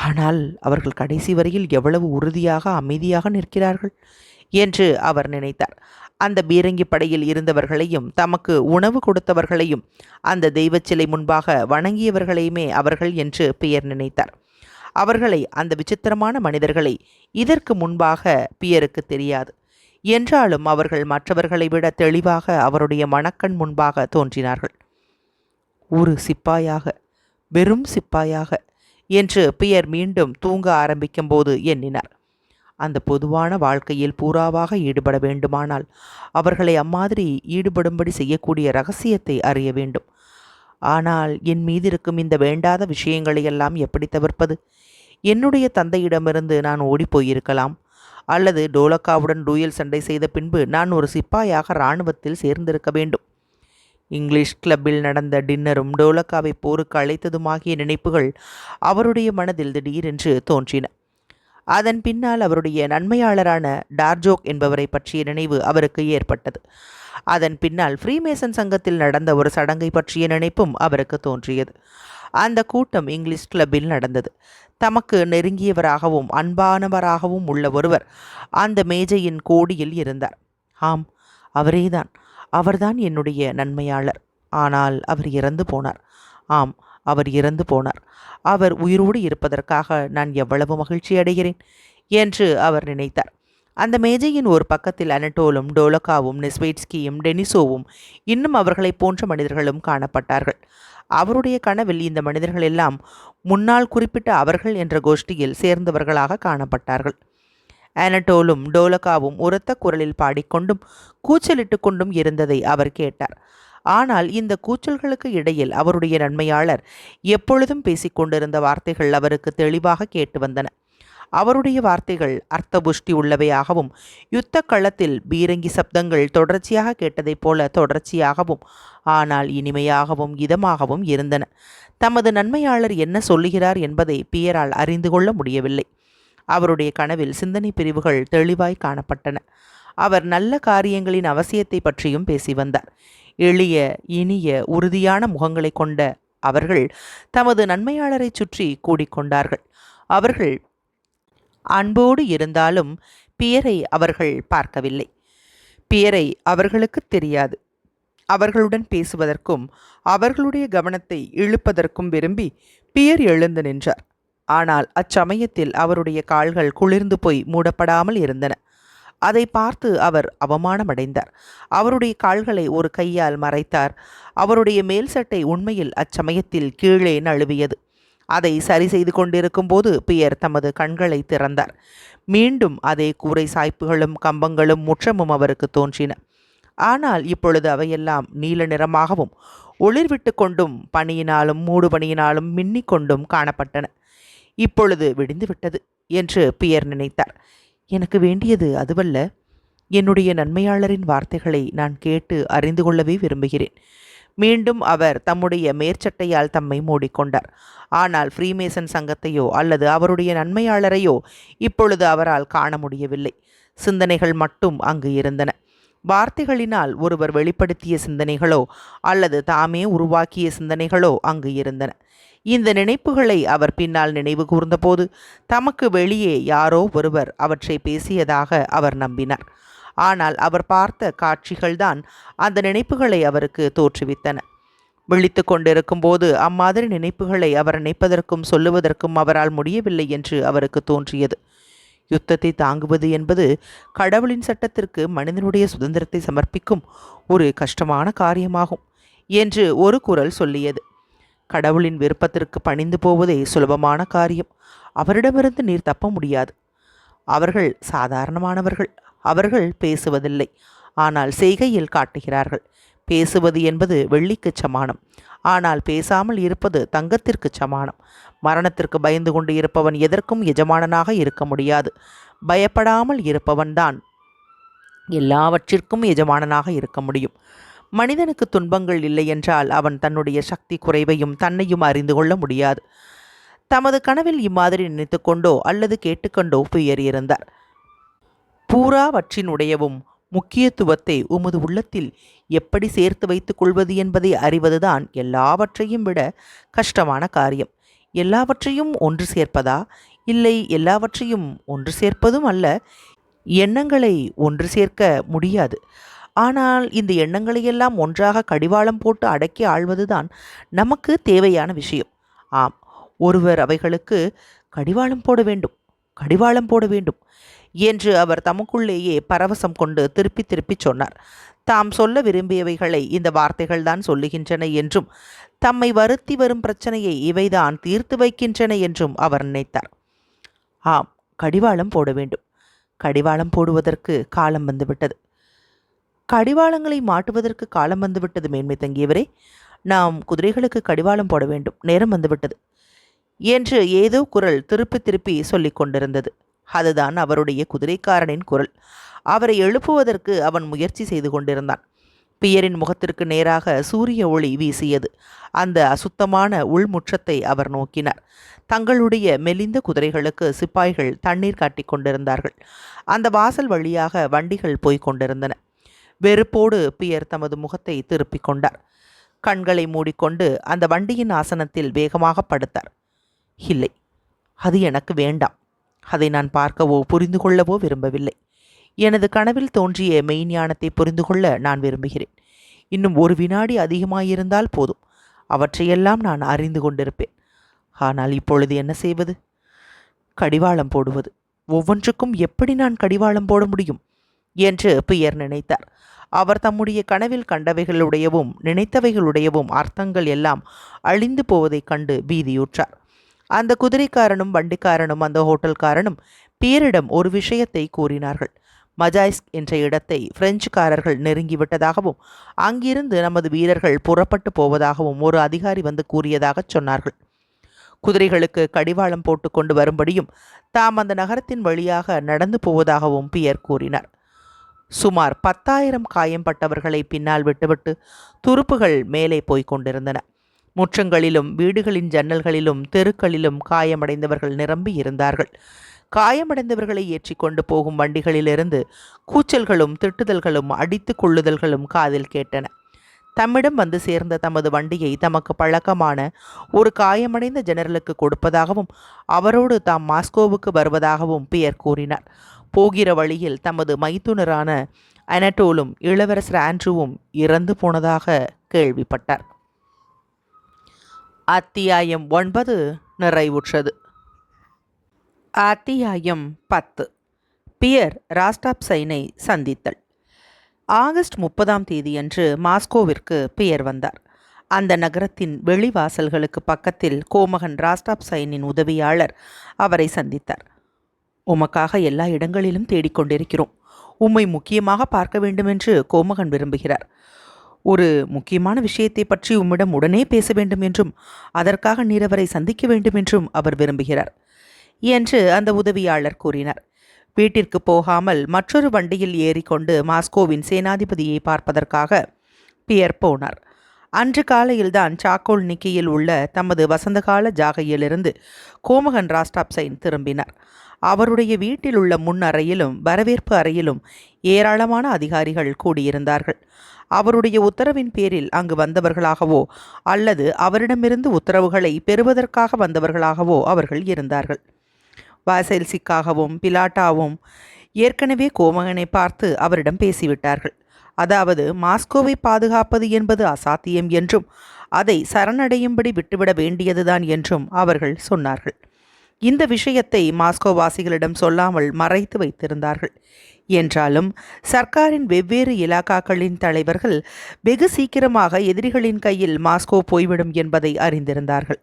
ஆனால் அவர்கள் கடைசி வரையில் எவ்வளவு உறுதியாக அமைதியாக நிற்கிறார்கள் என்று அவர் நினைத்தார். அந்த பீரங்கி படையில் இருந்தவர்களையும் தமக்கு உணவு கொடுத்தவர்களையும் அந்த தெய்வச் சிலை முன்பாக வணங்கியவர்களையுமே அவர்கள் என்று பியர் நினைத்தார். அவர்களை, அந்த விசித்திரமான மனிதர்களை இதற்கு முன்பாக பியருக்கு தெரியாது. என்றாலும் அவர்கள் மற்றவர்களை விட தெளிவாக அவருடைய மனக்கண் முன்பாக தோன்றினார்கள். ஒரு சிப்பாயாக, வெறும் சிப்பாயாக என்று பியர் மீண்டும் தூங்க ஆரம்பிக்கும் போது எண்ணினார். அந்த பொதுவான வாழ்க்கையில் பூராவாக ஈடுபட வேண்டுமானால் அவர்களை அம்மாதிரி ஈடுபடும்படி செய்யக்கூடிய இரகசியத்தை அறிய வேண்டும். ஆனால் என் மீது இருக்கும் இந்த வேண்டாத விஷயங்களையெல்லாம் எப்படி தவிர்ப்பது? என்னுடைய தந்தையிடமிருந்து நான் ஓடிப்போயிருக்கலாம், அல்லது டோலக்காவுடன் டூயல் சண்டை செய்த பின்பு நான் ஒரு சிப்பாயாக இராணுவத்தில் சேர்ந்திருக்க வேண்டும். இங்கிலீஷ் கிளப்பில் நடந்த டின்னரும் டோலக்காவை போருக்கு அழைத்ததுமாகிய நினைப்புகள் அவருடைய மனதில் திடீரென்று தோன்றின. அதன் பின்னால் அவருடைய நன்மையாளரான டார்ஜோக் என்பவரை பற்றிய நினைவு அவருக்கு ஏற்பட்டது. அதன் பின்னால் ஃப்ரீமேசன் சங்கத்தில் நடந்த ஒரு சடங்கை பற்றிய நினைப்பும் அவருக்கு தோன்றியது. அந்த கூட்டம் இங்கிலீஷ் கிளப்பில் நடந்தது. தமக்கு நெருங்கியவராகவும் அன்பானவராகவும் உள்ள ஒருவர் அந்த மேஜையின் கோடியில் இருந்தார். ஆம், அவரேதான். அவர்தான் என்னுடைய நன்மையாளர். ஆனால் அவர் இறந்து போனார். ஆம், அவர் இறந்து போனார். அவர் உயிரோடு இருப்பதற்காக நான் எவ்வளவு மகிழ்ச்சி அடைகிறேன் என்று அவர் நினைத்தார். அந்த மேஜையின் ஒரு பக்கத்தில் அனட்டோலும் டோலக்காவும் நெஸ்வேட்ஸ்கியும் டெனிசோவும் இன்னும் அவர்களைப் போன்ற மனிதர்களும் காணப்பட்டார்கள். அவருடைய கனவில் இந்த மனிதர்கள் எல்லாம் முன்னால் குறிப்பிட்ட அவர்கள் என்ற கோஷ்டியில் சேர்ந்தவர்களாக காணப்பட்டார்கள். அனட்டோலும் டோலக்காவும் உரத்த குரலில் பாடிக்கொண்டும் கூச்சலிட்டு கொண்டும் இருந்ததை அவர் கேட்டார். ஆனால் இந்த கூச்சல்களுக்கு இடையில் அவருடைய நன்மையாளர் எப்பொழுதும் பேசிக்கொண்டிருந்த வார்த்தைகள் அவருக்கு தெளிவாக கேட்டு வந்தன. அவருடைய வார்த்தைகள் அர்த்தபுஷ்டி உள்ளவையாகவும் யுத்த களத்தில் பீரங்கி சப்தங்கள் தொடர்ச்சியாக கேட்டதைப் போல தொடர்ச்சியாகவும் ஆனால் இனிமையாகவும் இதமாகவும் இருந்தன. தமது நன்மையாளர் என்ன சொல்லுகிறார் என்பதை பியரால் அறிந்து கொள்ள முடியவில்லை. அவருடைய கனவில் சிந்தனை பிரிவுகள் தெளிவாய் காணப்பட்டன. அவர் நல்ல காரியங்களின் அவசியத்தை பற்றியும் பேசி வந்தார். எளிய, இனிய, உறுதியான முகங்களை கொண்ட அவர்கள் தமது நன்மையாளரை சுற்றி கூடிக்கொண்டார்கள். அவர்கள் அன்போடு இருந்தாலும் பியரை அவர்கள் பார்க்கவில்லை. பியரை அவர்களுக்கு தெரியாது. அவர்களுடன் பேசுவதற்கும் அவர்களுடைய கவனத்தை இழுப்பதற்கும் விரும்பி பியர் எழுந்து நின்றார். ஆனால் அச்சமயத்தில் அவருடைய கால்கள் குளிர்ந்து போய் மூடப்படாமல் இருந்தன. அதை பார்த்து அவர் அவமானமடைந்தார். அவருடைய கால்களை ஒரு கையால் மறைத்தார். அவருடைய மேல் சட்டை உண்மையில் அச்சமயத்தில் கீழே நழுவியது. அதை சரி செய்து கொண்டிருக்கும் போது பியர் தமது கண்களை திறந்தார். மீண்டும் அதே கூரை சாய்ப்புகளும் கம்பங்களும் முற்றமும் அவருக்கு தோன்றின. ஆனால் இப்பொழுது அவையெல்லாம் நீல நிறமாகவும் ஒளிர்விட்டு கொண்டும் பனியினாலும் மூடுபனியினாலும் மின்னிக்கொண்டும் காணப்பட்டன. இப்பொழுது விடிந்துவிட்டது என்று பியர் நினைத்தார். எனக்கு வேண்டியது அதுவல்ல. என்னுடைய நன்மையாளரின் வார்த்தைகளை நான் கேட்டு அறிந்து கொள்ளவே விரும்புகிறேன். மீண்டும் அவர் தம்முடைய மேற்சட்டையால் தம்மை மூடிக்கொண்டார். ஆனால் ஃப்ரீமேசன் சங்கத்தையோ அல்லது அவருடைய நன்மையாளரையோ இப்பொழுது அவரால் காண முடியவில்லை. சிந்தனைகள் மட்டும் அங்கு இருந்தன. வார்த்தைகளினால் ஒருவர் வெளிப்படுத்திய சிந்தனைகளோ அல்லது தாமே உருவாக்கிய சிந்தனைகளோ அங்கு இருந்தன. இந்த நினைப்புகளை அவர் பின்னால் நினைவு கூர்ந்தபோது தமக்கு வெளியே யாரோ ஒருவர் அவற்றை பேசியதாக அவர் நம்பினார். ஆனால் அவர் பார்த்த காட்சிகள்தான் அந்த நினைப்புகளை அவருக்கு தோற்றுவித்தன. விழித்து கொண்டிருக்கும் போது அம்மாதிரி நினைப்புகளை அவர் நினைப்பதற்கும் சொல்லுவதற்கும் அவரால் முடியவில்லை என்று அவருக்கு தோன்றியது. யுத்தத்தை தாங்குவது என்பது கடவுளின் சட்டத்திற்கு மனிதனுடைய சுதந்திரத்தை சமர்ப்பிக்கும் ஒரு கஷ்டமான காரியமாகும் என்று ஒரு குரல் சொல்லியது. கடவுளின் விருப்பத்திற்கு பணிந்து போவதே சுலபமான காரியம். அவரிடமிருந்து நீர் தப்ப முடியாது. அவர்கள் சாதாரணமானவர்கள். அவர்கள் பேசுவதில்லை, ஆனால் செய்கையில் காட்டுகிறார்கள். பேசுவது என்பது வெள்ளிக்கு சமானம். ஆனால் பேசாமல் இருப்பது தங்கத்திற்கு சமானம். மரணத்திற்கு பயந்து கொண்டு இருப்பவன் எதற்கும் எஜமானனாக இருக்க முடியாது. பயப்படாமல் இருப்பவன்தான் எல்லாவற்றிற்கும் எஜமானனாக இருக்க முடியும். மனிதனுக்கு துன்பங்கள் இல்லை என்றால் அவன் தன்னுடைய சக்தி குறைவையும் தன்னையும் அறிந்து கொள்ள முடியாது. தமது கனவில் இம்மாதிரி நினைத்து கொண்டோ அல்லது கேட்டுக்கொண்டோ பியர் இருந்தார். பூராவற்றினுடையவும் முக்கியத்துவத்தை உமது உள்ளத்தில் எப்படி சேர்த்து வைத்துக் கொள்வது என்பதை அறிவதுதான் எல்லாவற்றையும் விட கஷ்டமான காரியம். எல்லாவற்றையும் ஒன்று சேர்ப்பதா? இல்லை, எல்லாவற்றையும் ஒன்று சேர்ப்பதும் அல்ல. எண்ணங்களை ஒன்று சேர்க்க முடியாது. ஆனால் இந்த எண்ணங்களையெல்லாம் ஒன்றாக கடிவாளம் போட்டு அடக்கி ஆள்வதுதான் நமக்கு தேவையான விஷயம். ஆம், ஒருவர் அவைகளுக்கு கடிவாளம் போட வேண்டும், கடிவாளம் போட வேண்டும் என்று அவர் தமக்குள்ளேயே பரவசம் கொண்டு திருப்பி திருப்பி சொன்னார். தாம் சொல்ல விரும்பியவைகளை இந்த வார்த்தைகள்தான் சொல்லுகின்றன என்றும் தம்மை வருத்தி வரும் பிரச்சனையை இவைதான் தீர்த்து வைக்கின்றன என்றும் அவர் நினைத்தார். ஆம், கடிவாளம் போட வேண்டும். கடிவாளம் போடுவதற்கு காலம் வந்துவிட்டது. கடிவாளங்களை மாட்டுவதற்கு காலம் வந்துவிட்டது மேன்மை தங்கியவரே. நாம் குதிரைகளுக்கு கடிவாளம் போட வேண்டும், நேரம் வந்துவிட்டது என்று ஏதோ குரல் திருப்பி திருப்பி சொல்லிக் கொண்டிருந்தது. அதுதான் அவருடைய குதிரைக்காரனின் குரல். அவரை எழுப்புவதற்கு அவன் முயற்சி செய்து கொண்டிருந்தான். பியரின் முகத்திற்கு நேராக சூரிய ஒளி வீசியது. அந்த அசுத்தமான உள்முற்றத்தை அவர் நோக்கினார். தங்களுடைய மெலிந்த குதிரைகளுக்கு சிப்பாய்கள் தண்ணீர் காட்டிக் கொண்டிருந்தார்கள். அந்த வாசல் வழியாக வண்டிகள் போய்க் கொண்டிருந்தன. வெறுப்போடு பியர் தமது முகத்தை திருப்பிக் கொண்டார். கண்களை மூடிக்கொண்டு அந்த வண்டியின் ஆசனத்தில் வேகமாக படுத்தார். இல்லை, அது எனக்கு வேண்டாம். அதை நான் பார்க்கவோ புரிந்து கொள்ளவோ விரும்பவில்லை. எனது கனவில் தோன்றிய மெய்ஞானத்தை புரிந்து கொள்ள நான் விரும்புகிறேன். இன்னும் ஒரு வினாடி அதிகமாயிருந்தால் போதும், அவற்றையெல்லாம் நான் அறிந்து கொண்டிருப்பேன். ஆனால் இப்பொழுது என்ன செய்வது? கடிவாளம் போடுவது. ஒவ்வொன்றுக்கும் எப்படி நான் கடிவாளம் போட முடியும் என்று பியர் நினைத்தார். அவர் தம்முடைய கனவில் கண்டவைகளுடையவும் நினைத்தவைகளுடையவும் அர்த்தங்கள் எல்லாம் அழிந்து போவதைக் கண்டு பீதியுற்றார். அந்த குதிரைக்காரனும் வண்டிக்காரனும் அந்த ஹோட்டல்காரனும் பியரிடம் ஒரு விஷயத்தை கூறினார்கள். மஜாய்ஸ்க் என்ற இடத்தை பிரெஞ்சுக்காரர்கள் நெருங்கிவிட்டதாகவும் அங்கிருந்து நமது வீரர்கள் புறப்பட்டு போவதாகவும் ஒரு அதிகாரி வந்து கூறியதாகச் சொன்னார்கள். குதிரைகளுக்கு கடிவாளம் போட்டு கொண்டு வரும்படியும் தாம் அந்த நகரத்தின் வழியாக நடந்து போவதாகவும் பியர் கூறினார். சுமார் 10,000 காயம்பட்டவர்களை பின்னால் விட்டுவிட்டு துருப்புகள் மேலே போய்க் கொண்டிருந்தன. முற்றங்களிலும் வீடுகளின் ஜன்னல்களிலும் தெருக்களிலும் காயமடைந்தவர்கள் நிரம்பி இருந்தார்கள். காயமடைந்தவர்களை ஏற்றி கொண்டு போகும் வண்டிகளிலிருந்து கூச்சல்களும் திட்டுதல்களும் அடித்து கொள்ளுதல்களும் காதில் கேட்டன. தம்மிடம் வந்து சேர்ந்த தமது வண்டியை தமக்கு பழக்கமான ஒரு காயமடைந்த ஜெனரலுக்கு கொடுப்பதாகவும் அவரோடு தாம் மாஸ்கோவுக்கு வருவதாகவும் பியர் கூறினார். போகிற வழியில் தமது மைத்துனரான அனட்டோலும் இளவரசர் ஆண்ட்ரூவும் இறந்து போனதாக கேள்விப்பட்டார். அத்தியாயம் 9 நிறைவுற்றது. அத்தியாயம் 10. பியர் ராஸ்டாப்சைனை சந்தித்தல். ஆகஸ்ட் 30ஆம் தேதியன்று மாஸ்கோவிற்கு பியர் வந்தார். அந்த நகரத்தின் வெளிவாசல்களுக்கு பக்கத்தில் கோமகன் ராஸ்டாப்சைனின் உதவியாளர் அவரை சந்தித்தார். உமக்காக எல்லா இடங்களிலும் தேடிக்கொண்டிருக்கிறோம். உம்மை முக்கியமாக பார்க்க வேண்டுமென்று கோமகன் விரும்புகிறார். ஒரு முக்கியமான விஷயத்தை பற்றி உம்மிடம் உடனே பேச வேண்டும் என்றும் அதற்காக நீர் அவரை சந்திக்க வேண்டும் என்றும் அவர் விரும்புகிறார் என்று அந்த உதவியாளர் கூறினார். வீட்டிற்கு போகாமல் மற்றொரு வண்டியில் ஏறிக்கொண்டு மாஸ்கோவின் சேனாதிபதியை பார்ப்பதற்காக பியர் போனார். அன்று காலையில்தான் சாக்கோல்னிக்கியில் உள்ள தமது வசந்தகால ஜாகையிலிருந்து கோமகன் ராஸ்டாப்சைன் திரும்பினார். அவருடைய வீட்டில் உள்ள முன் அறையிலும் வரவேற்பு அறையிலும் ஏராளமான அதிகாரிகள் கூடியிருந்தார்கள். அவருடைய உத்தரவின் பேரில் அங்கு வந்தவர்களாகவோ அல்லது அவரிடமிருந்து உத்தரவுகளை பெறுவதற்காக வந்தவர்களாகவோ அவர்கள் இருந்தார்கள். வாசெல்சிக்காகவும் பிலாட்டாவும் ஏற்கனவே கோமகனை பார்த்து அவரிடம் பேசிவிட்டார்கள். அதாவது மாஸ்கோவை பாதுகாப்பது என்பது அசாத்தியம் என்றும் அதை சரணடையும்படி விட்டுவிட வேண்டியதுதான் என்றும் அவர்கள் சொன்னார்கள். இந்த விஷயத்தை மாஸ்கோவாசிகளிடம் சொல்லாமல் மறைத்து வைத்திருந்தார்கள். என்றாலும் சர்க்காரின் வெவ்வேறு இலாக்காக்களின் தலைவர்கள் வெகு சீக்கிரமாக எதிரிகளின் கையில் மாஸ்கோ போய்விடும் என்பதை அறிந்திருந்தார்கள்.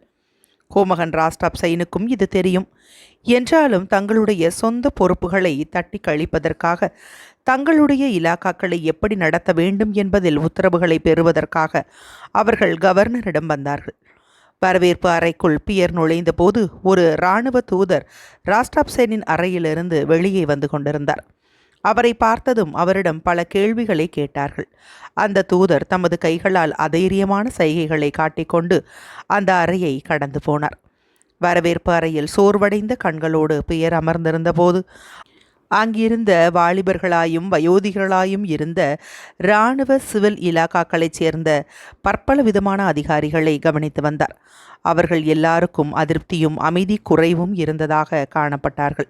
கோமகன் ராஸ்டாப்சைனுக்கும் இது தெரியும். என்றாலும் தங்களுடைய சொந்த பொறுப்புகளை தட்டி கழிப்பதற்காக தங்களுடைய இலாக்காக்களை எப்படி நடத்த வேண்டும் என்பதில் உத்தரவுகளை பெறுவதற்காக அவர்கள் கவர்னரிடம் வந்தார்கள். வரவேற்பு அறைக்குள் பியர் நுழைந்த போது ஒரு இராணுவ தூதர் ராஸ்டாப்சைனின் அறையிலிருந்து வெளியே வந்து கொண்டிருந்தார். அவரை பார்த்ததும் அவரிடம் பல கேள்விகளை கேட்டார்கள். அந்த தூதர் தமது கைகளால் அதைரியமான சைகைகளை காட்டிக்கொண்டு அந்த அறையை கடந்து போனார். வரவேற்பு அறையில் சோர்வடைந்த கண்களோடு பியர் அமர்ந்திருந்த போது அங்கிருந்த வாலிபர்களாயும் வயோதிகர்களாயும் இருந்த இராணுவ சிவில் இலாக்காக்களைச் சேர்ந்த பற்பல விதமான அதிகாரிகளை கவனித்து வந்தார். அவர்கள் எல்லாருக்கும் அதிருப்தியும் அமைதி குறைவும் இருந்ததாக காணப்பட்டார்கள்.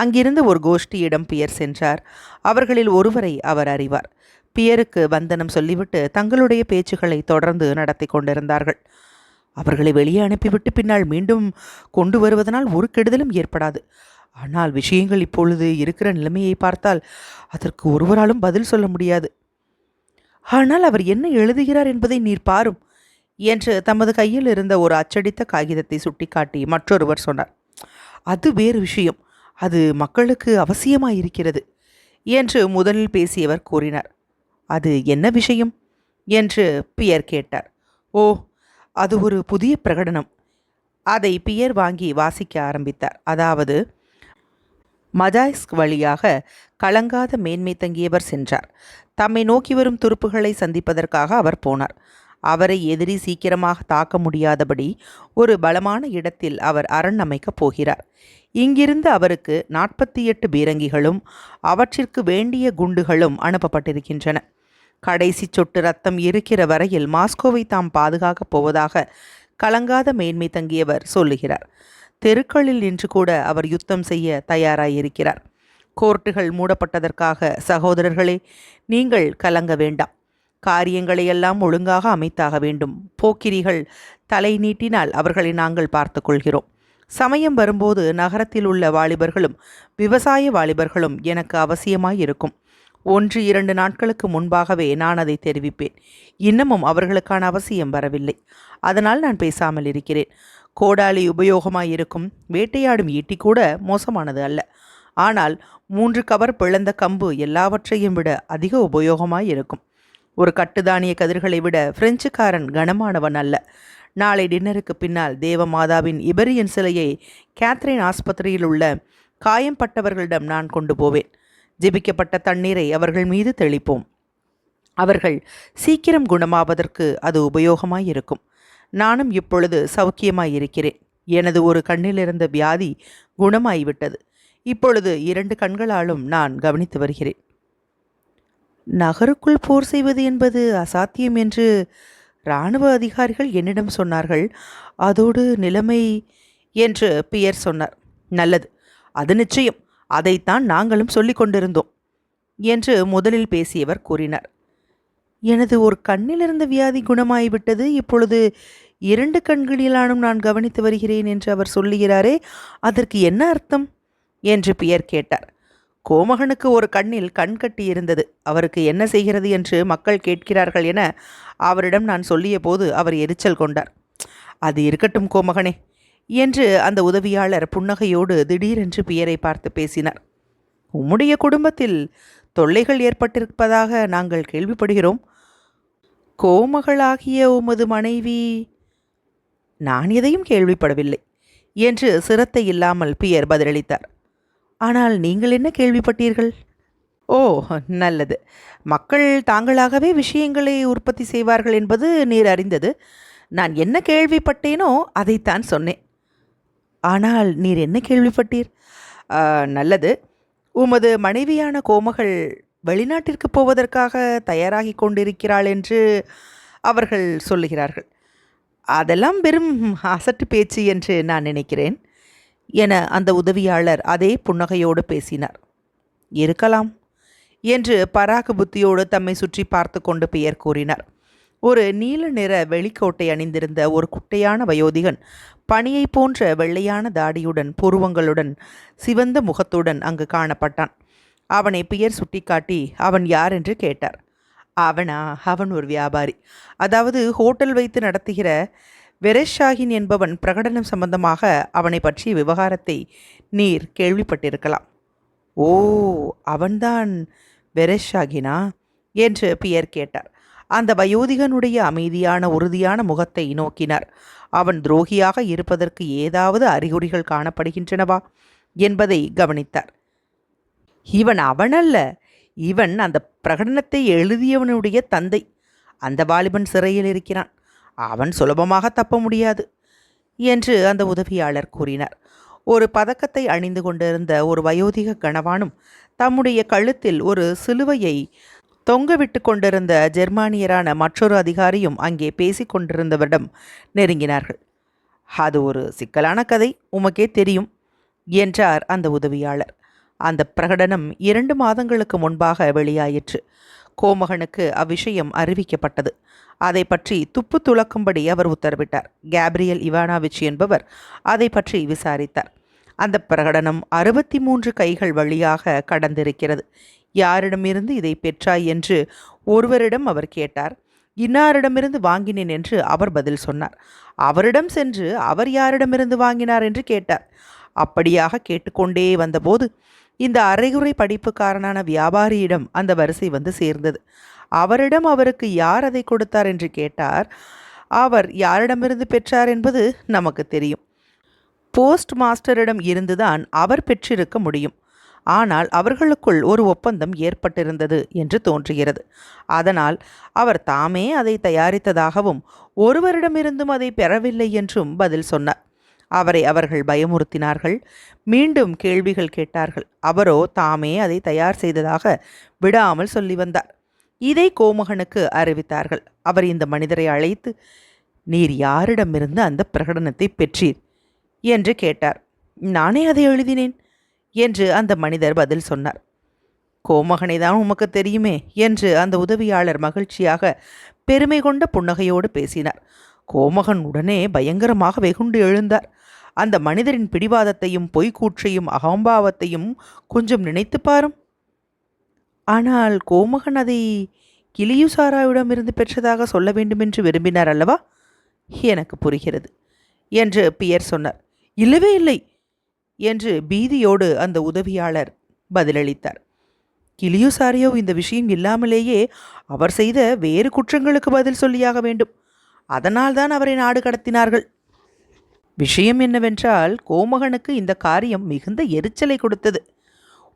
அங்கிருந்த ஒரு கோஷ்டியிடம் பியர் சென்றார். அவர்களில் ஒருவரை அவர் அறிவார். பியருக்கு வந்தனம் சொல்லிவிட்டு தங்களுடைய பேச்சுக்களை தொடர்ந்து நடத்தி கொண்டிருந்தார்கள். அவர்களை வெளியே அனுப்பிவிட்டு பின்னால் மீண்டும் கொண்டு வருவதனால் ஒரு கெடுதலும் ஏற்படாது. ஆனால் விஷயங்கள் இப்பொழுது இருக்கிற நிலைமையை பார்த்தால் அதற்கு ஒருவராலும் பதில் சொல்ல முடியாது. ஆனால் அவர் என்ன எழுதுகிறார் என்பதை நீர் பாரும் என்று தமது கையில் இருந்த ஒரு அச்சடித்த காகிதத்தை சுட்டிக்காட்டி மற்றொருவர் சொன்னார். அது வேறு விஷயம். அது மக்களுக்கு அவசியமாயிருக்கிறது என்று முதலில் பேசியவர் கூறினார். அது என்ன விஷயம் என்று பியர் கேட்டார். ஓ, அது ஒரு புதிய பிரகடனம். அதை பியர் வாங்கி வாசிக்க ஆரம்பித்தார். அதாவது, மஜாய்ஸ்க் வழியாக கலங்காத மேன்மை தங்கியவர் சென்றார். தம்மை நோக்கி வரும் துருப்புகளை சந்திப்பதற்காக அவர் போனார். அவரை எதிரி சீக்கிரமாக தாக்க முடியாதபடி ஒரு பலமான இடத்தில் அவர் அரண் அமைக்கப் போகிறார். இங்கிருந்து அவருக்கு 48 பீரங்கிகளும் அவற்றிற்கு வேண்டிய குண்டுகளும் அனுப்பப்பட்டிருக்கின்றன. கடைசி சொட்டு ரத்தம் இருக்கிற வரையில் மாஸ்கோவை தாம் பாதுகாக்கப் போவதாக கலங்காத மேன்மை தங்கியவர் சொல்லுகிறார். தெருக்களில் நின்று கூட அவர் யுத்தம் செய்ய தயாராயிருக்கிறார். கோர்ட்டுகள் மூடப்பட்டதற்காக சகோதரர்களே, நீங்கள் கலங்க வேண்டாம். காரியங்களையெல்லாம் ஒழுங்காக அமைத்தாக வேண்டும். போக்கிரிகள் தலை நீட்டினால் அவர்களை நாங்கள் பார்த்து கொள்கிறோம். சமயம் வரும்போது நகரத்தில் உள்ள வாலிபர்களும் விவசாய வாலிபர்களும் எனக்கு அவசியமாயிருக்கும். 1-2 நாட்களுக்கு முன்பாகவே நான் அதை தெரிவிப்பேன். இன்னமும் அவர்களுக்கான அவசியம் வரவில்லை. அதனால் நான் பேசாமல் இருக்கிறேன். கோடாலி உபயோகமாயிருக்கும். வேட்டையாடும் ஈட்டி கூட மோசமானது அல்ல. ஆனால் 3 கவர் பிளந்த கம்பு எல்லாவற்றையும் விட அதிக உபயோகமாயிருக்கும். ஒரு கட்டுதானிய கதிர்களை விட பிரெஞ்சுக்காரன் கனமானவன் அல்ல. நாளை டின்னருக்கு பின்னால் தேவமாதாவின் இபரியன் சிலையை கேத்ரின் ஆஸ்பத்திரியில் உள்ள காயம்பட்டவர்களிடம் நான் கொண்டு போவேன். ஜெபிக்கப்பட்ட தண்ணீரை அவர்கள் மீது தெளிப்போம். அவர்கள் சீக்கிரம் குணமாவதற்கு அது உபயோகமாயிருக்கும். நானும் இப்பொழுது சௌக்கியமாயிருக்கிறேன். எனது ஒரு கண்ணிலிருந்த வியாதி குணமாய்விட்டது. இப்பொழுது 2 கண்களாலும் நான் கவனித்து வருகிறேன். நகருக்குள் போர் செய்வது என்பது அசாத்தியம் என்று இராணுவ அதிகாரிகள் என்னிடம் சொன்னார்கள். அதோடு நிலைமை என்று பியர் சொன்னார். நல்லது, அது நிச்சயம். அதைத்தான் நாங்களும் சொல்லிக் கொண்டிருந்தோம் என்று முதலில் பேசியவர் கூறினார். எனது ஒரு கண்ணிலிருந்த வியாதி குணமாகிவிட்டது. இப்பொழுது 2 கண்களிலானும் நான் கவனித்து வருகிறேன் என்று அவர் சொல்லுகிறாரே, அதற்கு என்ன அர்த்தம் என்று பியர் கேட்டார். கோமகனுக்கு ஒரு கண்ணில் கண் கட்டி இருந்தது. அவருக்கு என்ன செய்கிறது என்று மக்கள் கேட்கிறார்கள் என அவரிடம் நான் சொல்லிய போது அவர் எரிச்சல் கொண்டார். அது இருக்கட்டும் கோமகனே என்று அந்த உதவியாளர் புன்னகையோடு திடீரென்று பியரை பார்த்து பேசினார். உம்முடைய குடும்பத்தில் தொல்லைகள் ஏற்பட்டிருப்பதாக நாங்கள் கேள்விப்படுகிறோம். கோமகளாகிய உமது மனைவி? நான் எதையும் கேள்விப்படவில்லை என்று சிரத்தை இல்லாமல் பியர் பதிலளித்தார். ஆனால் நீங்கள் என்ன கேள்விப்பட்டீர்கள்? ஓ, நல்லது. மக்கள் தாங்களாகவே விஷயங்களை உற்பத்தி செய்வார்கள் என்பது நீர் அறிந்தது. நான் என்ன கேள்விப்பட்டேனோ அதைத்தான் சொன்னேன். ஆனால் நீர் என்ன கேள்விப்பட்டீர்? நல்லது. உமது மனைவியான கோமகள் வெளிநாட்டிற்கு போவதற்காக தயாராகி கொண்டிருக்கிறாள் என்று அவர்கள் சொல்லுகிறார்கள். அதெல்லாம் வெறும் அசட்டு பேச்சு என்று நான் நினைக்கிறேன் என அந்த உதவியாளர் அதே புன்னகையோடு பேசினார். இருக்கலாம் என்று பராக்கு புத்தியோடு தம்மை சுற்றி பார்த்து கொண்டு பெயர் கூறினார். ஒரு நீல நிற வெளிக்கோட்டை அணிந்திருந்த ஒரு குட்டையான வயோதிகன் பனியை போன்ற வெள்ளையான தாடியுடன் புருவங்களுடன் சிவந்த முகத்துடன் அங்கு காணப்பட்டான். அவனை பெயர் சுட்டிக்காட்டி அவன் யார் என்று கேட்டார். அவனா? அவன் ஒரு வியாபாரி. அதாவது ஹோட்டல் வைத்து நடத்துகிற வெரேஷாகின் என்பவன். பிரகடனம் சம்பந்தமாக அவனை பற்றிய விவகாரத்தை நீர் கேள்விப்பட்டிருக்கலாம். ஓ, அவன்தான் வெரேஷாகினா என்று பியர் கேட்டார். அந்த வயோதிகனுடைய அமைதியான உறுதியான முகத்தை நோக்கினார். அவன் துரோகியாக இருப்பதற்கு ஏதாவது அறிகுறிகள் காணப்படுகின்றனவா என்பதை கவனித்தார். இவன் அவனல்ல, இவன் அந்த பிரகடனத்தை எழுதியவனுடைய தந்தை. அந்த வாலிபன் சிறையில் இருக்கிறான். அவன் சுலபமாக தப்ப முடியாது என்று அந்த உதவியாளர் கூறினார். ஒரு பதக்கத்தை அணிந்து கொண்டிருந்த ஒரு வயோதிக கணவானும் தம்முடைய கழுத்தில் ஒரு சிலுவையை தொங்கவிட்டு கொண்டிருந்த ஜெர்மானியரான மற்றொரு அதிகாரியும் அங்கே பேசிக் கொண்டிருந்தவரிடம் நெருங்கினார்கள். அது ஒரு சிக்கலான கதை, உமக்கே தெரியும் என்றார் அந்த உதவியாளர். அந்த பிரகடனம் 2 மாதங்களுக்கு முன்பாக வெளியாயிற்று. கோமகனுக்கு அவ்விஷயம் அறிவிக்கப்பட்டது. அதை பற்றி துப்பு துளக்கும்படி அவர் உத்தரவிட்டார். கேப்ரியல் இவானாவிச் என்பவர் அதை பற்றி விசாரித்தார். அந்த பிரகடனம் 63 கைகள் வழியாக கடந்திருக்கிறது. யாரிடமிருந்து இதை பெற்றாய் என்று ஒருவரிடம் அவர் கேட்டார். இன்னாரிடமிருந்து வாங்கினேன் என்று அவர் பதில் சொன்னார். அவரிடம் சென்று அவர் யாரிடமிருந்து வாங்கினார் என்று கேட்டார். அப்படியாக கேட்டுக்கொண்டே வந்தபோது இந்த அரைகுறை படிப்புக்காரனான வியாபாரியிடம் அந்த வரிசை வந்து சேர்ந்தது. அவரிடம் அவருக்கு யார் அதை கொடுத்தார் என்று கேட்டார். அவர் யாரிடமிருந்து பெற்றார் என்பது நமக்கு தெரியும். போஸ்ட் மாஸ்டரிடம் இருந்துதான் அவர் பெற்றிருக்க முடியும். ஆனால் அவர்களுக்குள் ஒரு ஒப்பந்தம் ஏற்பட்டிருந்தது என்று தோன்றுகிறது. அதனால் அவர் தாமே அதை தயாரித்ததாகவும் ஒருவரிடமிருந்தும் அதை பெறவில்லை என்றும் பதில் சொன்னார். அவரை அவர்கள் பயமுறுத்தினார்கள். மீண்டும் கேள்விகள் கேட்டார்கள். அவரோ தாமே அதை தயார் செய்ததாக விடாமல் சொல்லி வந்தார். இதை கோமகனுக்கு அறிவித்தார்கள். அவர் இந்த மனிதரை அழைத்து, நீர் யாரிடமிருந்து அந்த பிரகடனத்தை பெற்றீர் என்று கேட்டார். நானே அதை எழுதினேன் என்று அந்த மனிதர் பதில் சொன்னார். கோமகனை தான் உமக்கு தெரியுமே என்று அந்த உதவியாளர் மகிழ்ச்சியாக பெருமை கொண்ட புன்னகையோடு பேசினார். கோமகன் உடனே பயங்கரமாக வெகுண்டு எழுந்தார். அந்த மனிதரின் பிடிவாதத்தையும் பொய்க்கூற்றையும் அகம்பாவத்தையும் கொஞ்சம் நினைத்து பாரும். ஆனால் கோமகன் அதை கிளியுசாராவிடமிருந்து பெற்றதாக சொல்ல வேண்டுமென்று விரும்பினார் அல்லவா? எனக்கு புரிகிறது என்று பியர் சொன்னார். இல்லவே இல்லை என்று பீதியோடு அந்த உதவியாளர் பதிலளித்தார். கிளியுசாரியோ இந்த விஷயம் இல்லாமலேயே அவர் செய்த வேறு குற்றங்களுக்கு பதில் சொல்லியாக வேண்டும். அதனால்தான் அவரை நாடு கடத்தினார்கள். விஷயம் என்னவென்றால், கோமகனுக்கு இந்த காரியம் மிகுந்த எரிச்சலை கொடுத்தது.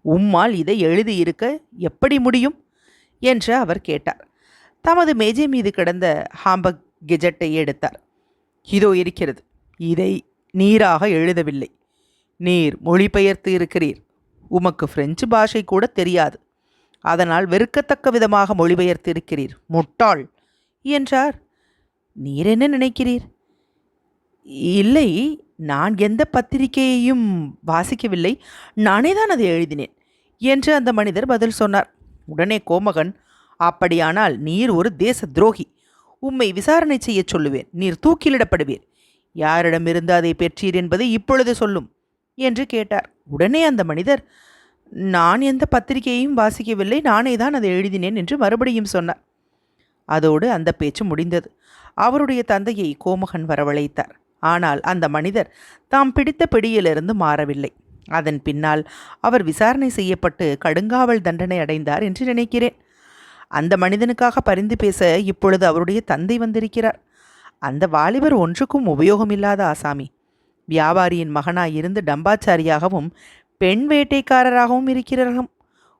உம்மால் இதை எழுதியிருக்க எப்படி முடியும் என்று அவர் கேட்டார். தமது மேஜை மீது கிடந்த ஹாம்பக் கெஜெட்டை எடுத்தார். இதோ இருக்கிறது. இதை நீராக எழுதவில்லை. நீர் மொழிபெயர்த்து இருக்கிறீர். உமக்கு பிரெஞ்சு பாஷை கூட தெரியாது. அதனால் வெறுக்கத்தக்க விதமாக மொழிபெயர்த்து இருக்கிறீர். முட்டாள் என்றார். நீர் என்ன நினைக்கிறீர்? இல்லை, நான் எந்த பத்திரிகையையும் வாசிக்கவில்லை. நானே தான் அதை எழுதினேன் என்று அந்த மனிதர் பதில் சொன்னார். உடனே கோமகன், அப்படியானால் நீர் ஒரு தேச துரோகி. உம்மை விசாரணை செய்ய சொல்லுவேன். நீர் தூக்கிலிடப்படுவீர். யாரிடமிருந்து அதை பெற்றீர் என்பதை இப்பொழுது சொல்லும் என்று கேட்டார். உடனே அந்த மனிதர், நான் எந்த பத்திரிகையையும் வாசிக்கவில்லை, நானே தான் அதை எழுதினேன் என்று மறுபடியும் சொன்னார். அதோடு அந்த பேச்சு முடிந்தது. அவருடைய தந்தையை கோமகன் வரவழைத்தார். ஆனால் அந்த மனிதர் தாம் பிடித்த பிடியிலிருந்து மாறவில்லை. அதன் பின்னால் அவர் விசாரணை செய்யப்பட்டு கடுங்காவல் தண்டனை அடைந்தார் என்று நினைக்கிறேன். அந்த மனிதனுக்காக பரிந்து பேச இப்பொழுது அவருடைய தந்தை வந்திருக்கிறார். அந்த வாலிபர் ஒன்றுக்கும் உபயோகமில்லாத ஆசாமி. வியாபாரியின் மகனாயிருந்து டம்பாச்சாரியாகவும் பெண் வேட்டைக்காரராகவும் இருக்கிறார்கள்.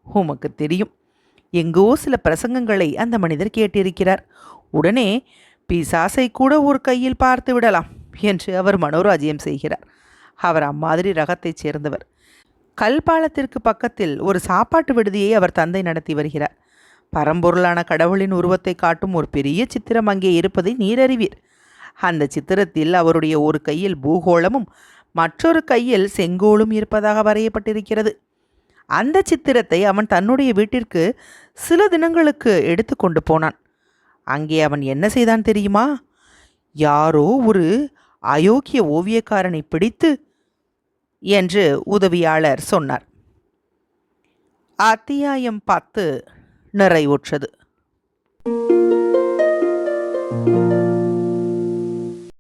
உமக்கு தெரியும், எங்கோ சில பிரசங்கங்களை அந்த மனிதர் கேட்டிருக்கிறார். உடனே பிசாசை கூட ஒரு கையில் பார்த்து விடலாம் என்று அவர் மனோராஜ்யம் செய்கிறார். அவர் அம்மாதிரி ரகத்தைச் சேர்ந்தவர். கல்பாலத்திற்கு பக்கத்தில் ஒரு சாப்பாட்டு விடுதியை அவர் தந்தை நடத்தி வருகிறார். பரம்பொருளான கடவுளின் உருவத்தை காட்டும் ஒரு பெரிய சித்திரம் அங்கே இருப்பதை நீர் அறிவீர். அந்த சித்திரத்தில் அவருடைய ஒரு கையில் பூகோளமும் மற்றொரு கையில் செங்கோலும் இருப்பதாக வரையப்பட்டிருக்கிறது. அந்த சித்திரத்தை அவன் தன்னுடைய வீட்டிற்கு சில தினங்களுக்கு எடுத்து கொண்டு போனான். அங்கே அவன் என்ன செய்தான் தெரியுமா? யாரோ ஒரு அயோக்கிய ஓவியக்காரனை பிடித்து என்று உதவியாளர் சொன்னார். அத்தியாயம் 10 நிறைவுற்றது.